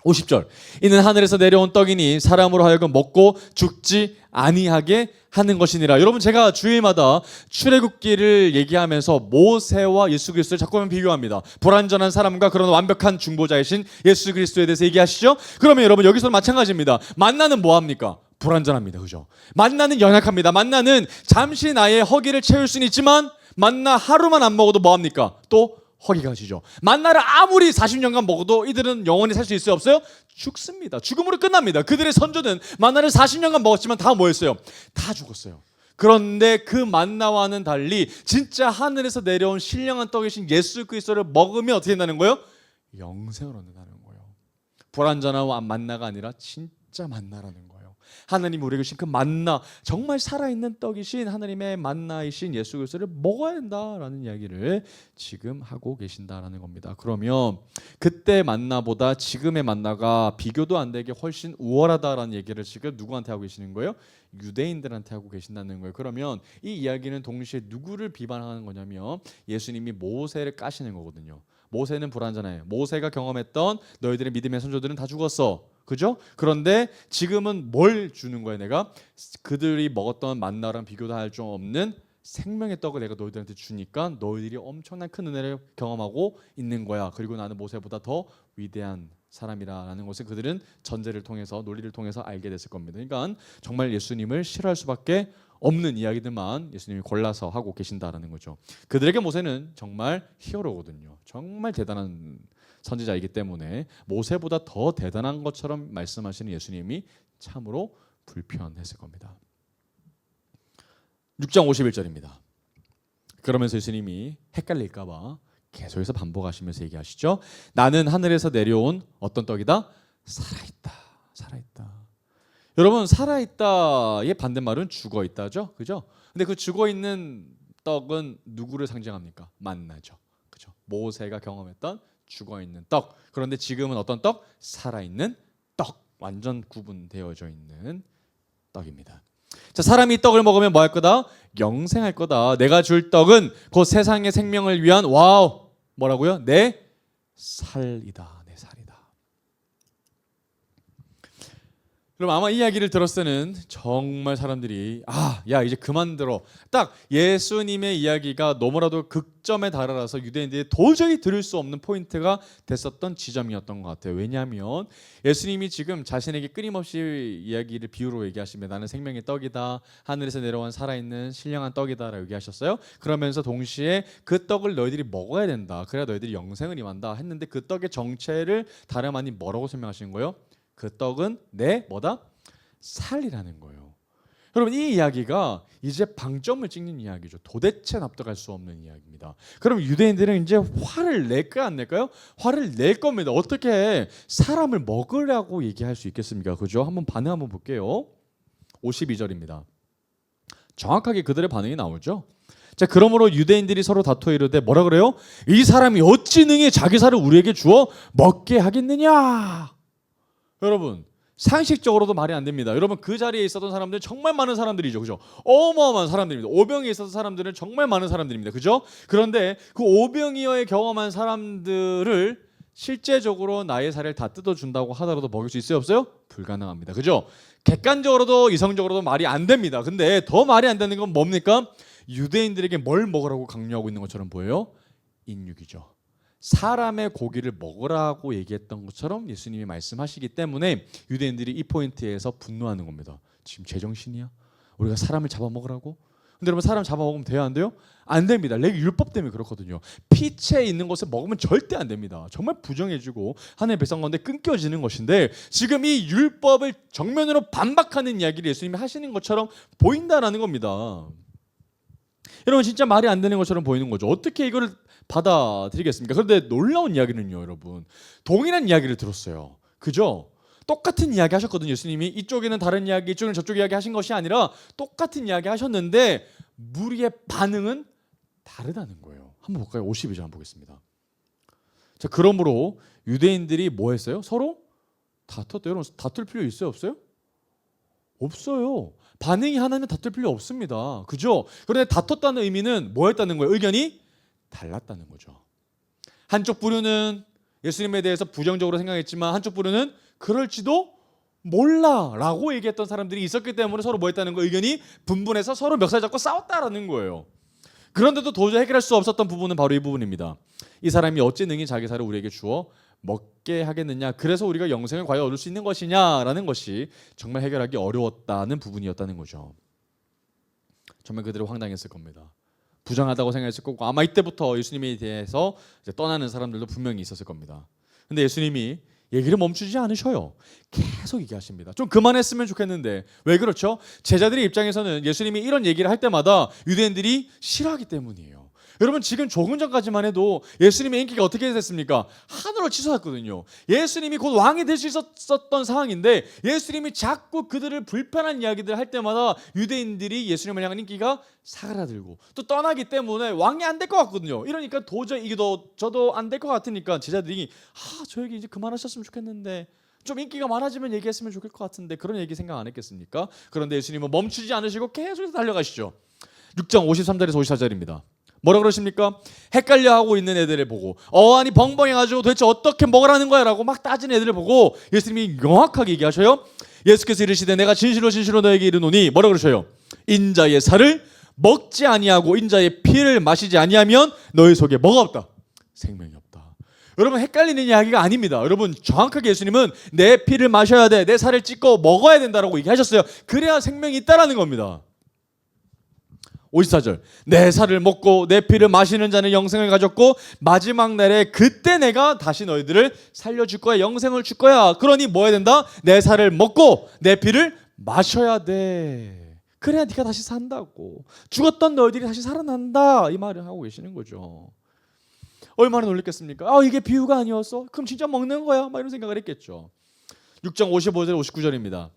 50절. 이는 하늘에서 내려온 떡이니 사람으로 하여금 먹고 죽지 아니하게 하는 것이니라. 여러분, 제가 주일마다 출애굽기를 얘기하면서 모세와 예수 그리스도를 자꾸만 비교합니다. 불완전한 사람과 그런 완벽한 중보자이신 예수 그리스도에 대해서 얘기하시죠. 그러면 여러분, 여기서는 마찬가지입니다. 만나는 뭐합니까? 불완전합니다. 그죠? 만나는 연약합니다. 만나는 잠시 나의 허기를 채울 수는 있지만, 만나 하루만 안 먹어도 뭐합니까? 또 허기가 지죠. 만나를 아무리 40년간 먹어도 이들은 영원히 살 수 있어요? 없어요? 죽습니다. 죽음으로 끝납니다. 그들의 선조는 만나를 40년간 먹었지만 다 뭐였어요? 다 죽었어요. 그런데 그 만나와는 달리 진짜 하늘에서 내려온 신령한 떡이신 예수 그리스도를 먹으면 어떻게 된다는 거예요? 영생을 얻는다는 거예요. 불완전한 만나가 아니라 진짜 만나라는 거예요. 하나님이 우리에게 주신 그 만나, 정말 살아있는 떡이신 하나님의 만나이신 예수 그리스도를 먹어야 된다라는 이야기를 지금 하고 계신다라는 겁니다. 그러면 그때 만나보다 지금의 만나가 비교도 안 되게 훨씬 우월하다라는 얘기를 지금 누구한테 하고 계시는 거예요? 유대인들한테 하고 계신다는 거예요. 그러면 이 이야기는 동시에 누구를 비판하는 거냐면, 예수님이 모세를 까시는 거거든요. 모세는 불완전해. 모세가 경험했던 너희들의 믿음의 선조들은 다 죽었어. 그죠? 그런데 지금은 뭘 주는 거야? 내가 그들이 먹었던 만나랑 비교도 할 수 없는 생명의 떡을 내가 너희들한테 주니까 너희들이 엄청난 큰 은혜를 경험하고 있는 거야. 그리고 나는 모세보다 더 위대한 사람이라는 것을 그들은 전제를 통해서, 논리를 통해서 알게 됐을 겁니다. 그러니까 정말 예수님을 싫어할 수밖에 없는 이야기들만 예수님이 골라서 하고 계신다라는 거죠. 그들에게 모세는 정말 히어로거든요. 정말 대단한 선지자이기 때문에 모세보다 더 대단한 것처럼 말씀하시는 예수님이 참으로 불편했을 겁니다. 6장 51절입니다. 그러면서 예수님이 헷갈릴까 봐 계속해서 반복하시면서 얘기하시죠. 나는 하늘에서 내려온 어떤 떡이다? 살아있다. 살아있다. 여러분, 살아있다의 반대말은 죽어있다죠. 그죠? 근데 그 죽어있는 떡은 누구를 상징합니까? 만나죠. 그죠? 모세가 경험했던 죽어있는 떡. 그런데 지금은 어떤 떡? 살아있는 떡. 완전 구분되어져 있는 떡입니다. 자, 사람이 떡을 먹으면 뭐 할 거다? 영생할 거다. 내가 줄 떡은 곧 세상의 생명을 위한, 와우, 뭐라고요? 내 살이다. 내 살이다. 그럼 아마 이 이야기를 들었을 때는 정말 사람들이 야 이제 그만 들어. 딱 예수님의 이야기가 너무나도 극점에 달하라서 유대인들이 도저히 들을 수 없는 포인트가 됐었던 지점이었던 것 같아요. 왜냐하면 예수님이 지금 자신에게 끊임없이 이야기를 비유로 얘기하시면 나는 생명의 떡이다, 하늘에서 내려온 살아있는 신령한 떡이다라고 얘기하셨어요. 그러면서 동시에 그 떡을 너희들이 먹어야 된다, 그래야 너희들이 영생을 임한다 했는데 그 떡의 정체를 다름 아닌 뭐라고 설명하시는 거예요? 그 떡은 내 뭐다? 살이라는 거예요. 여러분 이 이야기가 이제 방점을 찍는 이야기죠. 도대체 납득할 수 없는 이야기입니다. 그럼 유대인들은 이제 화를 낼까요, 안 낼까요? 화를 낼 겁니다. 어떻게 사람을 먹으라고 얘기할 수 있겠습니까? 그죠? 한번 반응 한번 볼게요. 52절입니다. 정확하게 그들의 반응이 나오죠. 자, 그러므로 유대인들이 서로 다투어 이르되 뭐라 그래요? 이 사람이 어찌 능히 자기 살을 우리에게 주어 먹게 하겠느냐? 여러분 상식적으로도 말이 안 됩니다. 여러분 그 자리에 있었던 사람들은 정말 많은 사람들이죠, 그죠? 어마어마한 사람들입니다. 오병이에 있었던 사람들은 정말 많은 사람들입니다, 그죠? 그런데 그 오병이어의 경험한 사람들을 실제적으로 나의 살을 다 뜯어준다고 하더라도 먹일 수 있어요, 없어요? 불가능합니다, 그죠? 객관적으로도 이성적으로도 말이 안 됩니다. 근데 더 말이 안 되는 건 뭡니까? 유대인들에게 뭘 먹으라고 강요하고 있는 것처럼 보여요? 인육이죠. 사람의 고기를 먹으라고 얘기했던 것처럼 예수님이 말씀하시기 때문에 유대인들이 이 포인트에서 분노하는 겁니다. 지금 제정신이야? 우리가 사람을 잡아먹으라고? 근데 여러분 사람 잡아먹으면 돼요, 안 돼요? 안 됩니다. 레위 율법 때문에 그렇거든요. 피채 있는 것을 먹으면 절대 안 됩니다. 정말 부정해지고 하나님의 백성 가운데 끊겨지는 것인데 지금 이 율법을 정면으로 반박하는 이야기를 예수님이 하시는 것처럼 보인다라는 겁니다. 여러분 진짜 말이 안 되는 것처럼 보이는 거죠. 어떻게 이거를 받아들이겠습니까? 그런데 놀라운 이야기는요, 여러분. 동일한 이야기를 들었어요. 그죠? 똑같은 이야기 하셨거든요. 예수님이 이쪽에는 다른 이야기, 이쪽에는 저쪽 이야기 하신 것이 아니라 똑같은 이야기 하셨는데 무리의 반응은 다르다는 거예요. 한번 볼까요? 52절 한번 보겠습니다. 자, 그러므로 유대인들이 뭐 했어요? 서로 다퉜대요. 여러분 다툴 필요 있어요, 없어요? 없어요. 반응이 하나면 다툴 필요 없습니다. 그죠? 그런데 다퉜다는 의미는 뭐 했다는 거예요? 의견이 달랐다는 거죠. 한쪽 부류는 예수님에 대해서 부정적으로 생각했지만 한쪽 부류는 그럴지도 몰라라고 얘기했던 사람들이 있었기 때문에 서로 뭐 했다는 거예요? 의견이 분분해서 서로 멱살 잡고 싸웠다라는 거예요. 그런데도 도저히 해결할 수 없었던 부분은 바로 이 부분입니다. 이 사람이 어찌 능히 자기 살을 우리에게 주어 먹게 하겠느냐, 그래서 우리가 영생을 과연 얻을 수 있는 것이냐라는 것이 정말 해결하기 어려웠다는 부분이었다는 거죠. 정말 그들은 황당했을 겁니다. 부정하다고 생각했을 거고 아마 이때부터 예수님에 대해서 이제 떠나는 사람들도 분명히 있었을 겁니다. 근데 예수님이 얘기를 멈추지 않으셔요. 계속 얘기하십니다. 좀 그만했으면 좋겠는데 왜 그렇죠? 제자들의 입장에서는 예수님이 이런 얘기를 할 때마다 유대인들이 싫어하기 때문이에요. 여러분 지금 조금 전까지만 해도 예수님의 인기가 어떻게 됐습니까? 하늘로 치솟았거든요. 예수님이 곧 왕이 될 수 있었던 상황인데 예수님이 자꾸 그들을 불편한 이야기들 할 때마다 유대인들이 예수님을 향한 인기가 사그라들고 또 떠나기 때문에 왕이 안 될 것 같거든요. 이러니까 도저히 이게도 저도 안 될 것 같으니까 제자들이 저 얘기 이제 그만하셨으면 좋겠는데 좀 인기가 많아지면 얘기했으면 좋을 것 같은데 그런 얘기 생각 안 했겠습니까? 그런데 예수님은 멈추지 않으시고 계속 달려가시죠. 6장 53절에서 54절입니다. 뭐라 그러십니까? 헷갈려하고 있는 애들을 보고 어안이 벙벙해가지고 도대체 어떻게 먹으라는 거야 라고 막 따지는 애들을 보고 예수님이 명확하게 얘기하셔요. 예수께서 이르시되 내가 진실로 진실로 너에게 이르노니 뭐라 그러셔요? 인자의 살을 먹지 아니하고 인자의 피를 마시지 아니하면 너희 속에 뭐가 없다? 생명이 없다. 여러분 헷갈리는 이야기가 아닙니다. 여러분 정확하게 예수님은 내 피를 마셔야 돼, 내 살을 찢고 먹어야 된다라고 얘기하셨어요. 그래야 생명이 있다라는 겁니다. 54절 내 살을 먹고 내 피를 마시는 자는 영생을 가졌고 마지막 날에 그때 내가 다시 너희들을 살려줄 거야, 영생을 줄 거야. 그러니 뭐 해야 된다? 내 살을 먹고 내 피를 마셔야 돼. 그래야 네가 다시 산다고. 죽었던 너희들이 다시 살아난다, 이 말을 하고 계시는 거죠. 얼마나 놀랬겠습니까? 이게 비유가 아니었어? 그럼 진짜 먹는 거야? 막 이런 생각을 했겠죠. 6장 55절 59절입니다.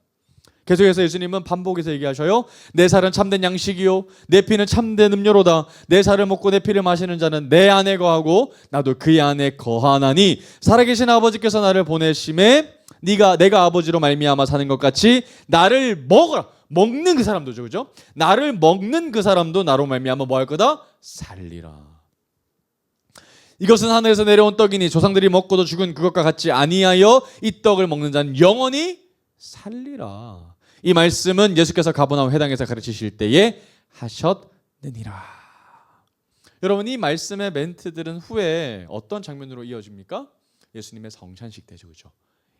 계속해서 예수님은 반복해서 얘기하셔요. 내 살은 참된 양식이요 내 피는 참된 음료로다. 내 살을 먹고 내 피를 마시는 자는 내 안에 거하고 나도 그의 안에 거하나니 살아계신 아버지께서 나를 보내심에 내가 아버지로 말미암아 사는 것 같이 나를 먹어라. 먹는 그 사람도죠, 그죠? 나를 먹는 그 사람도 나로 말미암아 뭐 할 거다? 살리라. 이것은 하늘에서 내려온 떡이니 조상들이 먹고도 죽은 그것과 같지 아니하여 이 떡을 먹는 자는 영원히 살리라. 이 말씀은 예수께서 가버나움 회당에서 가르치실 때에 하셨느니라. 여러분, 이 말씀의 멘트들은 후에 어떤 장면으로 이어집니까? 예수님의 성찬식 때죠, 그죠?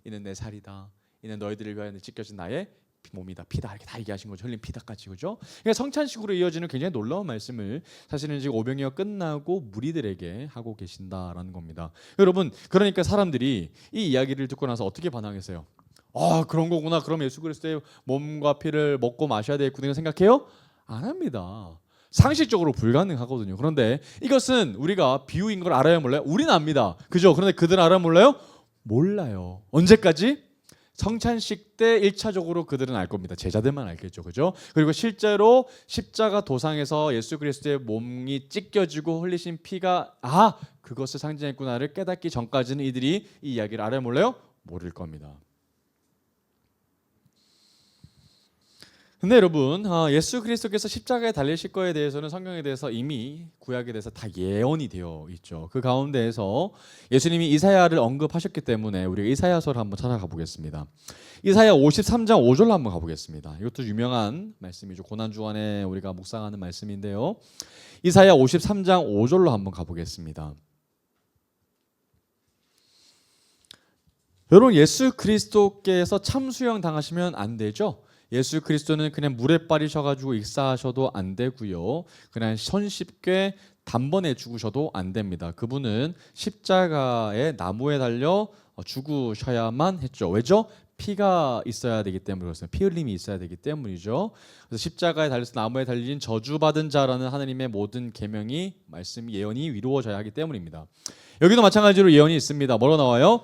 이는 내 살이다. 이는 너희들을 위하여 찢겨진 나의 몸이다, 피다, 이렇게 다 얘기하신 거죠. 흘린 피다까지, 그죠? 그러니까 성찬식으로 이어지는 굉장히 놀라운 말씀을 사실은 지금 오병이어 끝나고 무리들에게 하고 계신다라는 겁니다. 여러분, 그러니까 사람들이 이 이야기를 듣고 나서 어떻게 반응했어요? 아, 그런 거구나. 그럼 예수 그리스도의 몸과 피를 먹고 마셔야 되겠구나 생각해요? 안 합니다. 상식적으로 불가능하거든요. 그런데 이것은 우리가 비유인 걸 알아요, 몰라요? 우리는 압니다. 그죠? 그런데 그들은 알아요, 몰라요? 몰라요. 언제까지? 성찬식 때 1차적으로 그들은 알 겁니다. 제자들만 알겠죠. 그죠? 그리고 실제로 십자가 도상에서 예수 그리스도의 몸이 찢겨지고 흘리신 피가 그것을 상징했구나를 깨닫기 전까지는 이들이 이 이야기를 알아요, 몰라요? 모를 겁니다. 근데 여러분, 예수 그리스도께서 십자가에 달리실 거에 대해서는 성경에 대해서 이미 구약에 대해서 다 예언이 되어 있죠. 그 가운데에서 예수님이 이사야를 언급하셨기 때문에 우리가 이사야서를 한번 찾아가 보겠습니다. 이사야 53장 5절로 한번 가보겠습니다. 이것도 유명한 말씀이죠. 고난주간에 우리가 묵상하는 말씀인데요. 이사야 53장 5절로 한번 가보겠습니다. 여러분, 예수 그리스도께서 참수형 당하시면 안 되죠. 예수 그리스도는 그냥 물에 빠리셔가지고 익사하셔도 안 되고요. 그냥 손쉽게 단번에 죽으셔도 안 됩니다. 그분은 십자가에 나무에 달려 죽으셔야만 했죠. 왜죠? 피가 있어야 되기 때문에 그렇습니다. 피 흘림이 있어야 되기 때문이죠. 그래서 십자가에 달려서 나무에 달린 저주받은 자라는 하나님의 모든 계명이 말씀 예언이 이루어져야 하기 때문입니다. 여기도 마찬가지로 예언이 있습니다. 뭐로 나와요?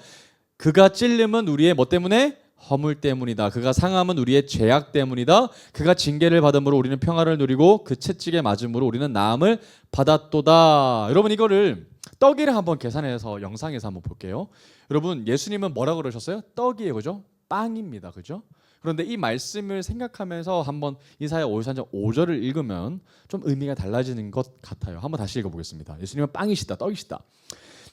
그가 찔림은 우리의 뭐 때문에? 허물 때문이다. 그가 상함은 우리의 죄악 때문이다. 그가 징계를 받음으로 우리는 평화를 누리고 그 채찍에 맞음으로 우리는 나음을 받았도다. 여러분, 이거를 떡이를 한번 계산해서 영상에서 한번 볼게요. 여러분, 예수님은 뭐라 그러셨어요? 떡이에요, 그죠? 빵입니다, 그죠? 그런데 이 말씀을 생각하면서 한번 이사야 53장 5절을 읽으면 좀 의미가 달라지는 것 같아요. 한번 다시 읽어보겠습니다. 예수님은 빵이시다, 떡이시다.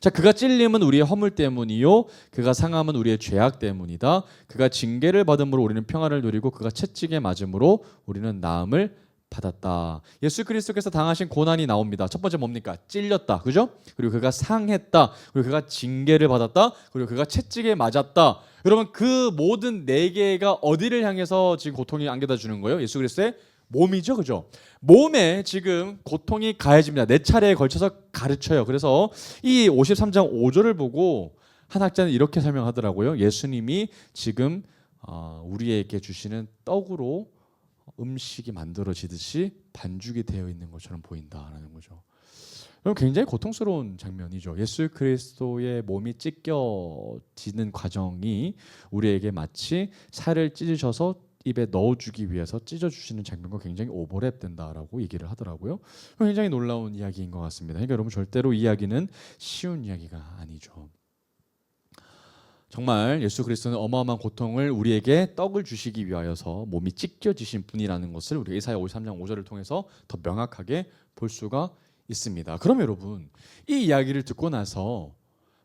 자, 그가 찔림은 우리의 허물 때문이요 그가 상함은 우리의 죄악 때문이다. 그가 징계를 받음으로 우리는 평화를 누리고 그가 채찍에 맞음으로 우리는 나음을 받았다. 예수 그리스도께서 당하신 고난이 나옵니다. 첫 번째 뭡니까? 찔렸다, 그죠? 그리고 그가 상했다. 그리고 그가 징계를 받았다. 그리고 그가 채찍에 맞았다. 여러분, 그 모든 네 개가 어디를 향해서 지금 고통이 안겨다 주는 거예요? 예수 그리스도의 몸이죠, 그죠? 몸에 지금 고통이 가해집니다. 네 차례에 걸쳐서 가르쳐요. 그래서 이 53장 5절을 보고 한 학자는 이렇게 설명하더라고요. 예수님이 지금 우리에게 주시는 떡으로 음식이 만들어지듯이 반죽이 되어 있는 것처럼 보인다라는 거죠. 그럼 굉장히 고통스러운 장면이죠. 예수 그리스도의 몸이 찢겨지는 과정이 우리에게 마치 살을 찢으셔서 입에 넣어주기 위해서 찢어주시는 장면과 굉장히 오버랩된다라고 얘기를 하더라고요. 굉장히 놀라운 이야기인 것 같습니다. 그러니까 여러분, 절대로 이 이야기는 쉬운 이야기가 아니죠. 정말 예수 그리스도는 어마어마한 고통을 우리에게 떡을 주시기 위하여서 몸이 찢겨지신 분이라는 것을 우리가 이사야 53장 5절을 통해서 더 명확하게 볼 수가 있습니다. 그럼 여러분, 이 이야기를 듣고 나서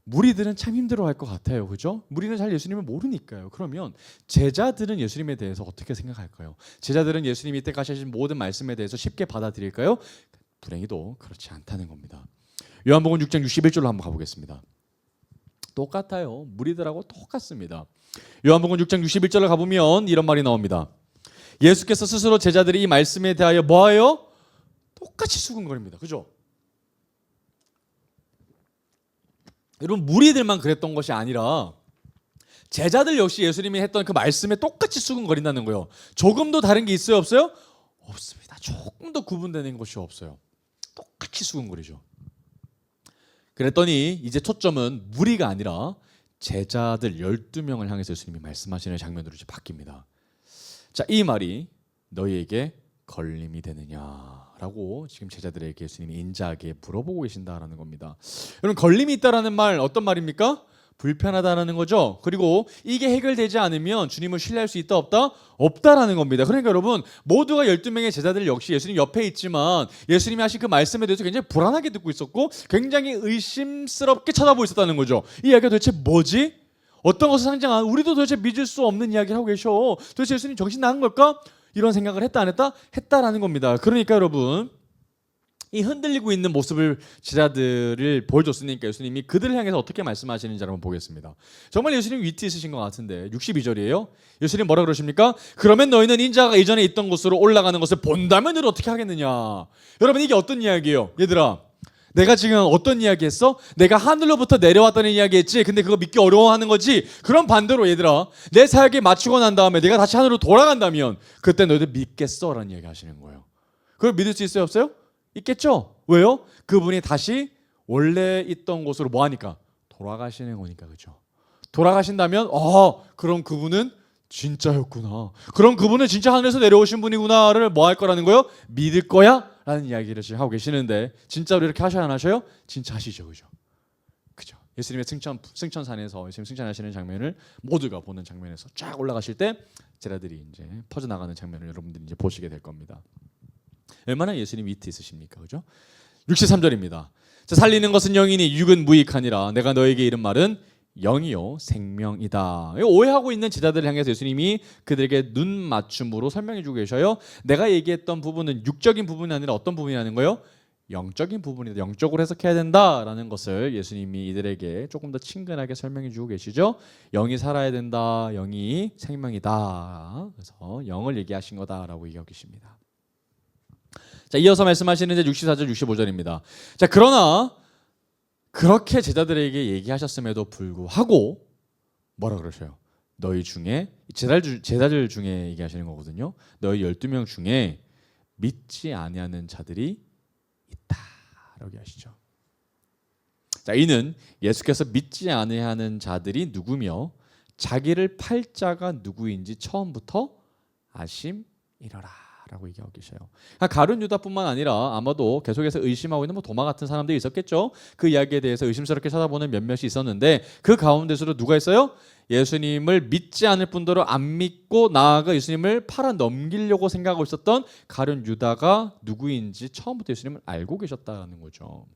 무리들은 참 힘들어할 것 같아요, 그죠? 무리는 잘 예수님을 모르니까요. 그러면 제자들은 예수님에 대해서 어떻게 생각할까요? 제자들은 예수님이 이때까지 하신 모든 말씀에 대해서 쉽게 받아들일까요? 불행히도 그렇지 않다는 겁니다. 요한복음 6장 61절로 한번 가보겠습니다. 똑같아요. 무리들하고 똑같습니다. 요한복음 6장 61절을 가보면 이런 말이 나옵니다. 예수께서 스스로 제자들이 이 말씀에 대하여 뭐하여? 똑같이 수군거립니다. 그죠? 여러분, 무리들만 그랬던 것이 아니라 제자들 역시 예수님이 했던 그 말씀에 똑같이 수군거린다는 거예요. 조금도 다른 게 있어요, 없어요? 없습니다. 조금도 구분되는 것이 없어요. 똑같이 수군거리죠. 그랬더니 이제 초점은 무리가 아니라 제자들 12명을 향해서 예수님이 말씀하시는 장면으로 이제 바뀝니다. 자, 이 말이 너희에게 걸림이 되느냐라고 지금 제자들에게 예수님이 인자하게 물어보고 계신다라는 겁니다. 여러분, 걸림이 있다라는 말 어떤 말입니까? 불편하다라는 거죠. 그리고 이게 해결되지 않으면 주님을 신뢰할 수 있다 없다? 없다라는 겁니다. 그러니까 여러분, 모두가 12명의 제자들 역시 예수님 옆에 있지만 예수님이 하신 그 말씀에 대해서 굉장히 불안하게 듣고 있었고 굉장히 의심스럽게 쳐다보고 있었다는 거죠. 이 이야기가 도대체 뭐지? 어떤 것을 상징하는 우리도 도대체 믿을 수 없는 이야기를 하고 계셔. 도대체 예수님 정신 나간 걸까? 이런 생각을 했다 안 했다? 했다라는 겁니다. 그러니까 여러분 이 흔들리고 있는 모습을 제자들을 보여줬으니까 예수님이 그들을 향해서 어떻게 말씀하시는지 한번 보겠습니다. 정말 예수님 위트 있으신 것 같은데 62절이에요. 예수님 뭐라 그러십니까? 그러면 너희는 인자가 이전에 있던 곳으로 올라가는 것을 본다면 너희는 어떻게 하겠느냐. 여러분 이게 어떤 이야기예요? 얘들아 내가 지금 어떤 이야기 했어? 내가 하늘로부터 내려왔다는 이야기 했지. 근데 그거 믿기 어려워하는 거지. 그럼 반대로 얘들아 내 사역에 마치고 난 다음에 내가 다시 하늘로 돌아간다면 그때 너희들 믿겠어? 라는 이야기 하시는 거예요. 그걸 믿을 수 있어요? 없어요? 있겠죠? 왜요? 그분이 다시 원래 있던 곳으로 뭐하니까? 돌아가시는 거니까. 그죠? 돌아가신다면 그럼 그분은 진짜였구나. 그럼 그분은 진짜 하늘에서 내려오신 분이구나를 뭐 할 거라는 거예요? 믿을 거야? 라는 이야기를 지금 하고 계시는데 진짜로 이렇게 하셔야 안 하셔요? 진짜 하시죠. 그죠? 그죠? 예수님의 승천산에서 예수님 승천하시는 장면을 모두가 보는 장면에서 쫙 올라가실 때 제자들이 이제 퍼져나가는 장면을 여러분들이 이제 보시게 될 겁니다. 얼마나 예수님 위트 있으십니까? 그죠? 63절입니다. 자, 살리는 것은 영이니 육은 무익하니라. 내가 너에게 이른 말은 영이요 생명이다. 오해하고 있는 제자들을 향해서 예수님이 그들에게 눈 맞춤으로 설명해 주고 계셔요. 내가 얘기했던 부분은 육적인 부분이 아니라 어떤 부분이라는 거예요? 영적인 부분이다. 영적으로 해석해야 된다라는 것을 예수님이 이들에게 조금 더 친근하게 설명해 주고 계시죠. 영이 살아야 된다. 영이 생명이다. 그래서 영을 얘기하신 거다라고 얘기하고 계십니다. 자, 이어서 말씀하시는 이제 64절 65절입니다. 자, 그러나 그렇게 제자들에게 얘기하셨음에도 불구하고 뭐라 그러셔요? 너희 중에 제자들 중에 얘기하시는 거거든요. 너희 12명 중에 믿지 아니하는 자들이 있다라고 얘기하시죠. 자, 이는 예수께서 믿지 아니하는 자들이 누구며 자기를 팔 자가 누구인지 처음부터 아심이러라. 라고 얘기하고 계셔요. 가룟 유다뿐만 아니라 아마도 계속해서 의심하고 있는 도마 같은 사람들이 있었겠죠. 그 이야기에 대해서 의심스럽게 쳐다보는 몇몇이 있었는데 그 가운데서도 누가 있어요? 예수님을 믿지 않을 뿐더러 안 믿고 나아가 예수님을 팔아 넘기려고 생각하고 있었던 가룟 유다가 누구인지 처음부터 예수님을 알고 계셨다는 거죠.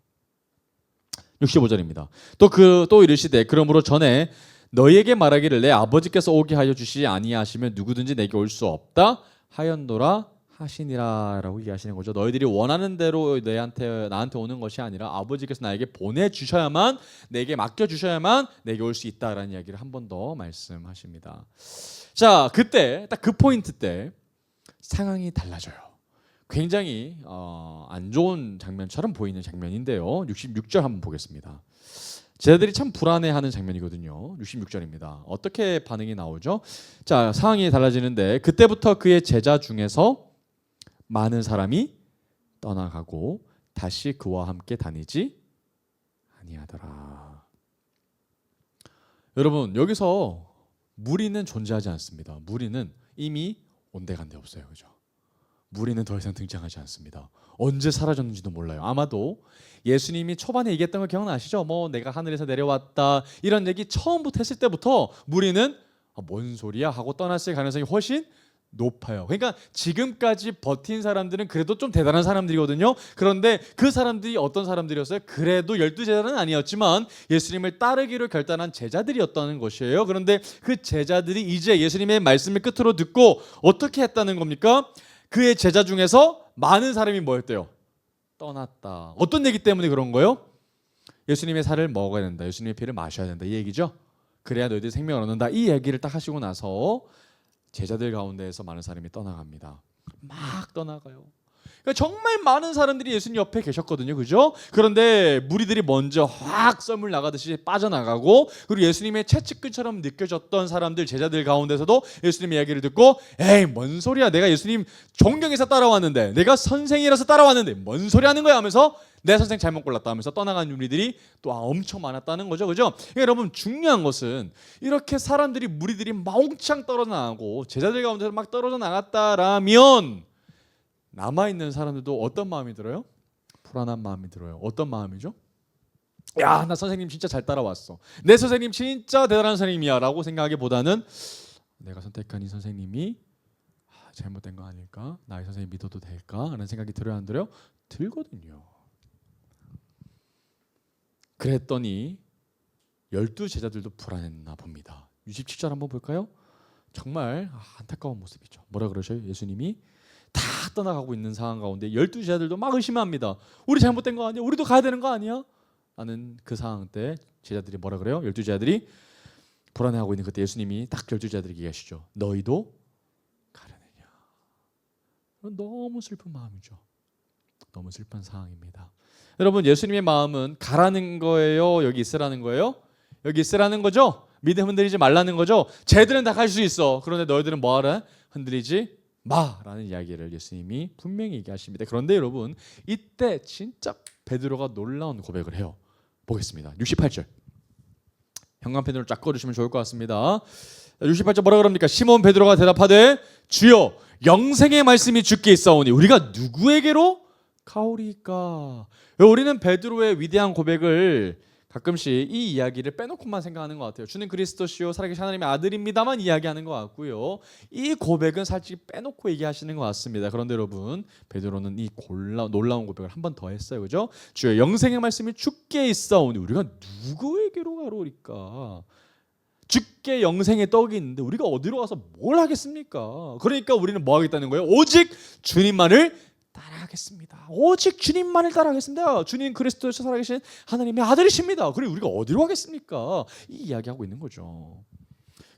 65절입니다. 또 이르시되 그러므로 전에 너희에게 말하기를 내 아버지께서 오게 하여 주시지 아니하시면 누구든지 내게 올 수 없다 하였노라 하시니라라고 얘기하시는 거죠. 너희들이 원하는 대로 나한테 오는 것이 아니라 아버지께서 나에게 보내주셔야만 내게 맡겨주셔야만 내게 올 수 있다라는 이야기를 한 번 더 말씀하십니다. 자, 그때 딱 그 포인트 때 상황이 달라져요. 굉장히 안 좋은 장면처럼 보이는 장면인데요. 66절 한번 보겠습니다. 제자들이 참 불안해하는 장면이거든요. 66절입니다. 어떻게 반응이 나오죠? 자, 상황이 달라지는데 그때부터 그의 제자 중에서 많은 사람이 떠나가고 다시 그와 함께 다니지 아니하더라. 여러분 여기서 무리는 존재하지 않습니다. 무리는 이미 온데간데 없어요. 그죠? 무리는 더 이상 등장하지 않습니다. 언제 사라졌는지도 몰라요. 아마도 예수님이 초반에 얘기했던 거 기억나시죠? 내가 하늘에서 내려왔다 이런 얘기 처음부터 했을 때부터 무리는 뭔 소리야 하고 떠났을 가능성이 훨씬 높아요. 그러니까 지금까지 버틴 사람들은 그래도 좀 대단한 사람들이거든요. 그런데 그 사람들이 어떤 사람들이었어요? 그래도 12제자는 아니었지만 예수님을 따르기로 결단한 제자들이었다는 것이에요. 그런데 그 제자들이 이제 예수님의 말씀을 끝으로 듣고 어떻게 했다는 겁니까? 그의 제자 중에서 많은 사람이 뭐였대요? 떠났다. 어떤 얘기 때문에 그런 거예요? 예수님의 살을 먹어야 된다. 예수님의 피를 마셔야 된다. 이 얘기죠. 그래야 너희들이 생명을 얻는다. 이 얘기를 딱 하시고 나서 제자들 가운데에서 많은 사람이 떠나갑니다. 막 떠나가요. 그러니까 정말 많은 사람들이 예수님 옆에 계셨거든요. 그죠? 그런데 무리들이 먼저 확 썰물 나가듯이 빠져나가고 그리고 예수님의 채찍근처럼 느껴졌던 사람들 제자들 가운데서도 예수님의 이야기를 듣고 에이 뭔 소리야 내가 예수님 존경해서 따라왔는데 내가 선생이라서 따라왔는데 뭔 소리 하는 거야 하면서 내 선생 잘못 골랐다 하면서 떠나간 무리들이 또 엄청 많았다는 거죠. 그죠? 그러니까 여러분 중요한 것은 이렇게 사람들이 무리들이 몽창 떨어져 나가고 제자들 가운데서 막 떨어져 나갔다라면 남아있는 사람들도 어떤 마음이 들어요? 불안한 마음이 들어요. 어떤 마음이죠? 야, 나 선생님 진짜 잘 따라왔어. 내 선생님 진짜 대단한 선생님이야 라고 생각하기보다는 내가 선택한 이 선생님이 잘못된 거 아닐까? 나의 선생님 믿어도 될까? 라는 생각이 들어요 안 들어요? 들거든요. 그랬더니 12 제자들도 불안했나 봅니다. 67절 한번 볼까요? 정말 안타까운 모습이죠. 뭐라 그러셔요? 예수님이 다 떠나가고 있는 상황 가운데 12 제자들도 막 의심합니다. 우리 잘못된 거 아니야? 우리도 가야 되는 거 아니야? 라는 그 상황 때 제자들이 뭐라 그래요? 12 제자들이 불안해하고 있는 그때 예수님이 딱 12 제자들에게 얘기하시죠. 너희도 가려느냐? 너무 슬픈 마음이죠. 너무 슬픈 상황입니다. 여러분, 예수님의 마음은 가라는 거예요? 여기 있으라는 거예요? 여기 있으라는 거죠? 믿음 흔들리지 말라는 거죠? 쟤들은 다 갈 수 있어. 그런데 너희들은 뭐하라? 흔들리지 마라는 이야기를 예수님이 분명히 얘기하십니다. 그런데 여러분, 이때 진짜 베드로가 놀라운 고백을 해요. 보겠습니다. 68절. 현관펜으로 쫙 꺼주시면 좋을 것 같습니다. 68절 뭐라 그럽니까? 시몬 베드로가 대답하되 주여 영생의 말씀이 주께 있사오니 우리가 누구에게로 가오리까? 우리는 베드로의 위대한 고백을 가끔씩 이 이야기를 빼놓고만 생각하는 것 같아요. 주는 그리스도시요 살아계신 하나님의 아들입니다만 이야기하는 것 같고요. 이 고백은 살짝 빼놓고 얘기하시는 것 같습니다. 그런데 여러분, 베드로는 이 놀라운 고백을 한 번 더 했어요. 그죠? 주여 영생의 말씀이 주께 있사오니 우리가 누구에게로 가로리까? 주께 영생의 떡이 있는데 우리가 어디로 가서 뭘 하겠습니까? 그러니까 우리는 뭐 하겠다는 거예요? 오직 주님만을 따라가겠습니다. 오직 주님만을 따라가겠습니다. 주님 그리스도에서 살아계신 하나님의 아들이십니다. 그리고 우리가 어디로 가겠습니까? 이 이야기하고 있는 거죠.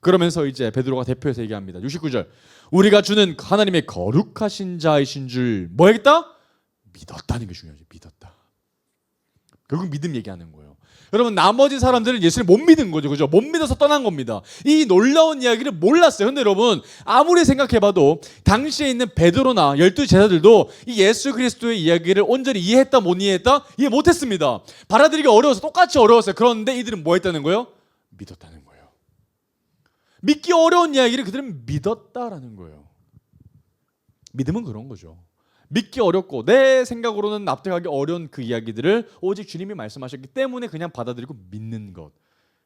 그러면서 이제 베드로가 대표해서 얘기합니다. 69절. 우리가 주는 하나님의 거룩하신 자이신 줄 뭐 하겠다? 믿었다는 게 중요하죠. 믿었다. 결국 믿음 얘기하는 거예요. 여러분, 나머지 사람들은 예수를 못 믿은 거죠. 그죠? 못 믿어서 떠난 겁니다. 이 놀라운 이야기를 몰랐어요. 근데 여러분, 아무리 생각해봐도 당시에 있는 베드로나 12 제자들도 이 예수 그리스도의 이야기를 온전히 이해했다 못 이해했다? 이해 못했습니다. 받아들이기 어려워서 똑같이 어려웠어요. 그런데 이들은 뭐 했다는 거예요? 믿었다는 거예요. 믿기 어려운 이야기를 그들은 믿었다라는 거예요. 믿음은 그런 거죠. 믿기 어렵고 내 생각으로는 납득하기 어려운 그 이야기들을 오직 주님이 말씀하셨기 때문에 그냥 받아들이고 믿는 것,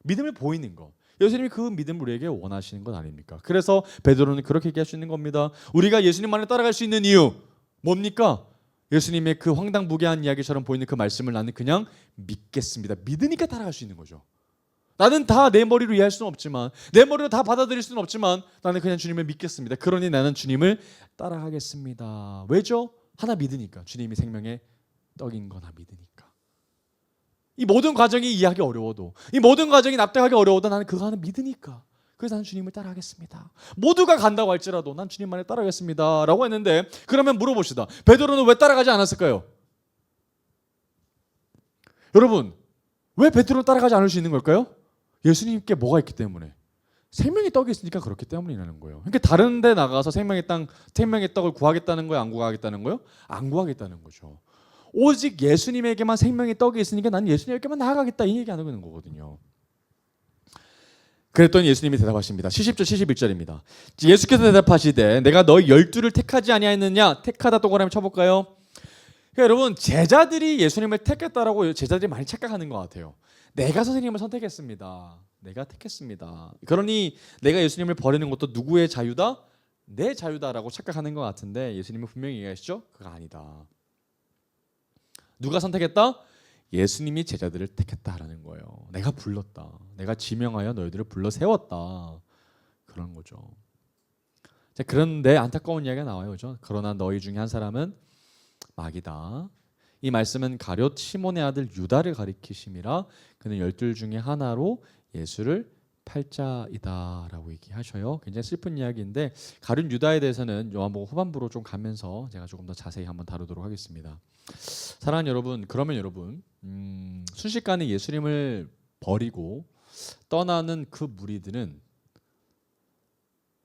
믿음을 보이는 것. 예수님이 그 믿음을 우리에게 원하시는 것 아닙니까? 그래서 베드로는 그렇게 얘기할 수 있는 겁니다. 우리가 예수님만을 따라갈 수 있는 이유 뭡니까? 예수님의 그 황당무계한 이야기처럼 보이는 그 말씀을 나는 그냥 믿겠습니다. 믿으니까 따라갈 수 있는 거죠. 나는 다 내 머리로 이해할 수는 없지만, 내 머리로 다 받아들일 수는 없지만 나는 그냥 주님을 믿겠습니다. 그러니 나는 주님을 따라가겠습니다. 왜죠? 하나 믿으니까. 주님이 생명의 떡인 거나 믿으니까. 이 모든 과정이 이해하기 어려워도, 이 모든 과정이 납득하기 어려워도 나는 그거 하나 믿으니까. 그래서 나는 주님을 따라가겠습니다. 모두가 간다고 할지라도 난 주님만을 따라가겠습니다 라고 했는데, 그러면 물어봅시다. 베드로는 왜 따라가지 않았을까요? 여러분, 왜 베드로는 따라가지 않을 수 있는 걸까요? 예수님께 뭐가 있기 때문에, 생명의 떡이 있으니까 그렇기 때문이라는 거예요. 그러니까 다른 데 나가서 생명의 떡을 구하겠다는 거예요? 안 구하겠다는 거예요? 안 구하겠다는 거죠. 오직 예수님에게만 생명의 떡이 있으니까 난 예수님에게만 나아가겠다, 이 얘기하는 거거든요. 그랬더니 예수님이 대답하십니다. 70절 71절입니다. 예수께서 대답하시되 내가 너희 12를 택하지 아니하였느냐? 택하다 동그라미 쳐볼까요? 그러니까 여러분, 제자들이 예수님을 택했다라고 제자들이 많이 착각하는 것 같아요. 내가 선생님을 선택했습니다. 내가 택했습니다. 그러니 내가 예수님을 버리는 것도 누구의 자유다? 내 자유다라고 착각하는 것 같은데, 예수님은 분명히 얘기하시죠? 그거 아니다. 누가 선택했다? 예수님이 제자들을 택했다라는 거예요. 내가 불렀다. 내가 지명하여 너희들을 불러 세웠다. 그런 거죠. 자, 그런데 안타까운 이야기가 나와요. 그죠? 그러나 너희 중에 한 사람은 마귀다. 이 말씀은 가룟 시몬의 아들 유다를 가리키심이라. 그는 12 중에 하나로 예수를 팔자이다라고 얘기하셔요. 굉장히 슬픈 이야기인데, 가룟 유다에 대해서는 요한복음 후반부로 좀 가면서 제가 조금 더 자세히 한번 다루도록 하겠습니다. 사랑하는 여러분, 그러면 여러분, 순식간에 예수님을 버리고 떠나는 그 무리들은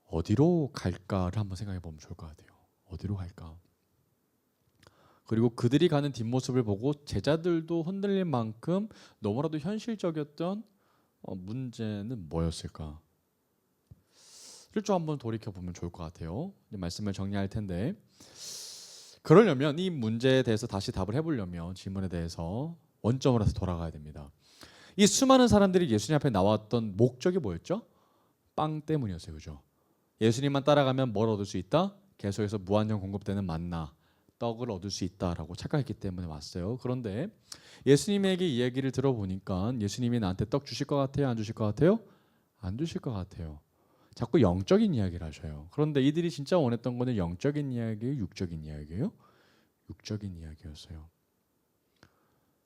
어디로 갈까를 한번 생각해 보면 좋을 것 같아요. 어디로 갈까? 그리고 그들이 가는 뒷모습을 보고 제자들도 흔들릴 만큼 너무나도 현실적이었던 문제는 뭐였을까? 를 좀 한번 돌이켜보면 좋을 것 같아요. 말씀을 정리할 텐데, 그러려면 이 문제에 대해서 다시 답을 해보려면 질문에 대해서 원점으로 해서 돌아가야 됩니다. 이 수많은 사람들이 예수님 앞에 나왔던 목적이 뭐였죠? 빵 때문이었어요. 그죠? 예수님만 따라가면 뭘 얻을 수 있다? 계속해서 무한정 공급되는 만나, 떡을 얻을 수 있다라고 착각했기 때문에 왔어요. 그런데 예수님에게 이야기를 들어보니까 예수님이 나한테 떡 주실 것 같아요? 안 주실 것 같아요? 안 주실 것 같아요. 자꾸 영적인 이야기를 하셔요. 그런데 이들이 진짜 원했던 거는 영적인 이야기예요? 육적인 이야기예요? 육적인 이야기였어요.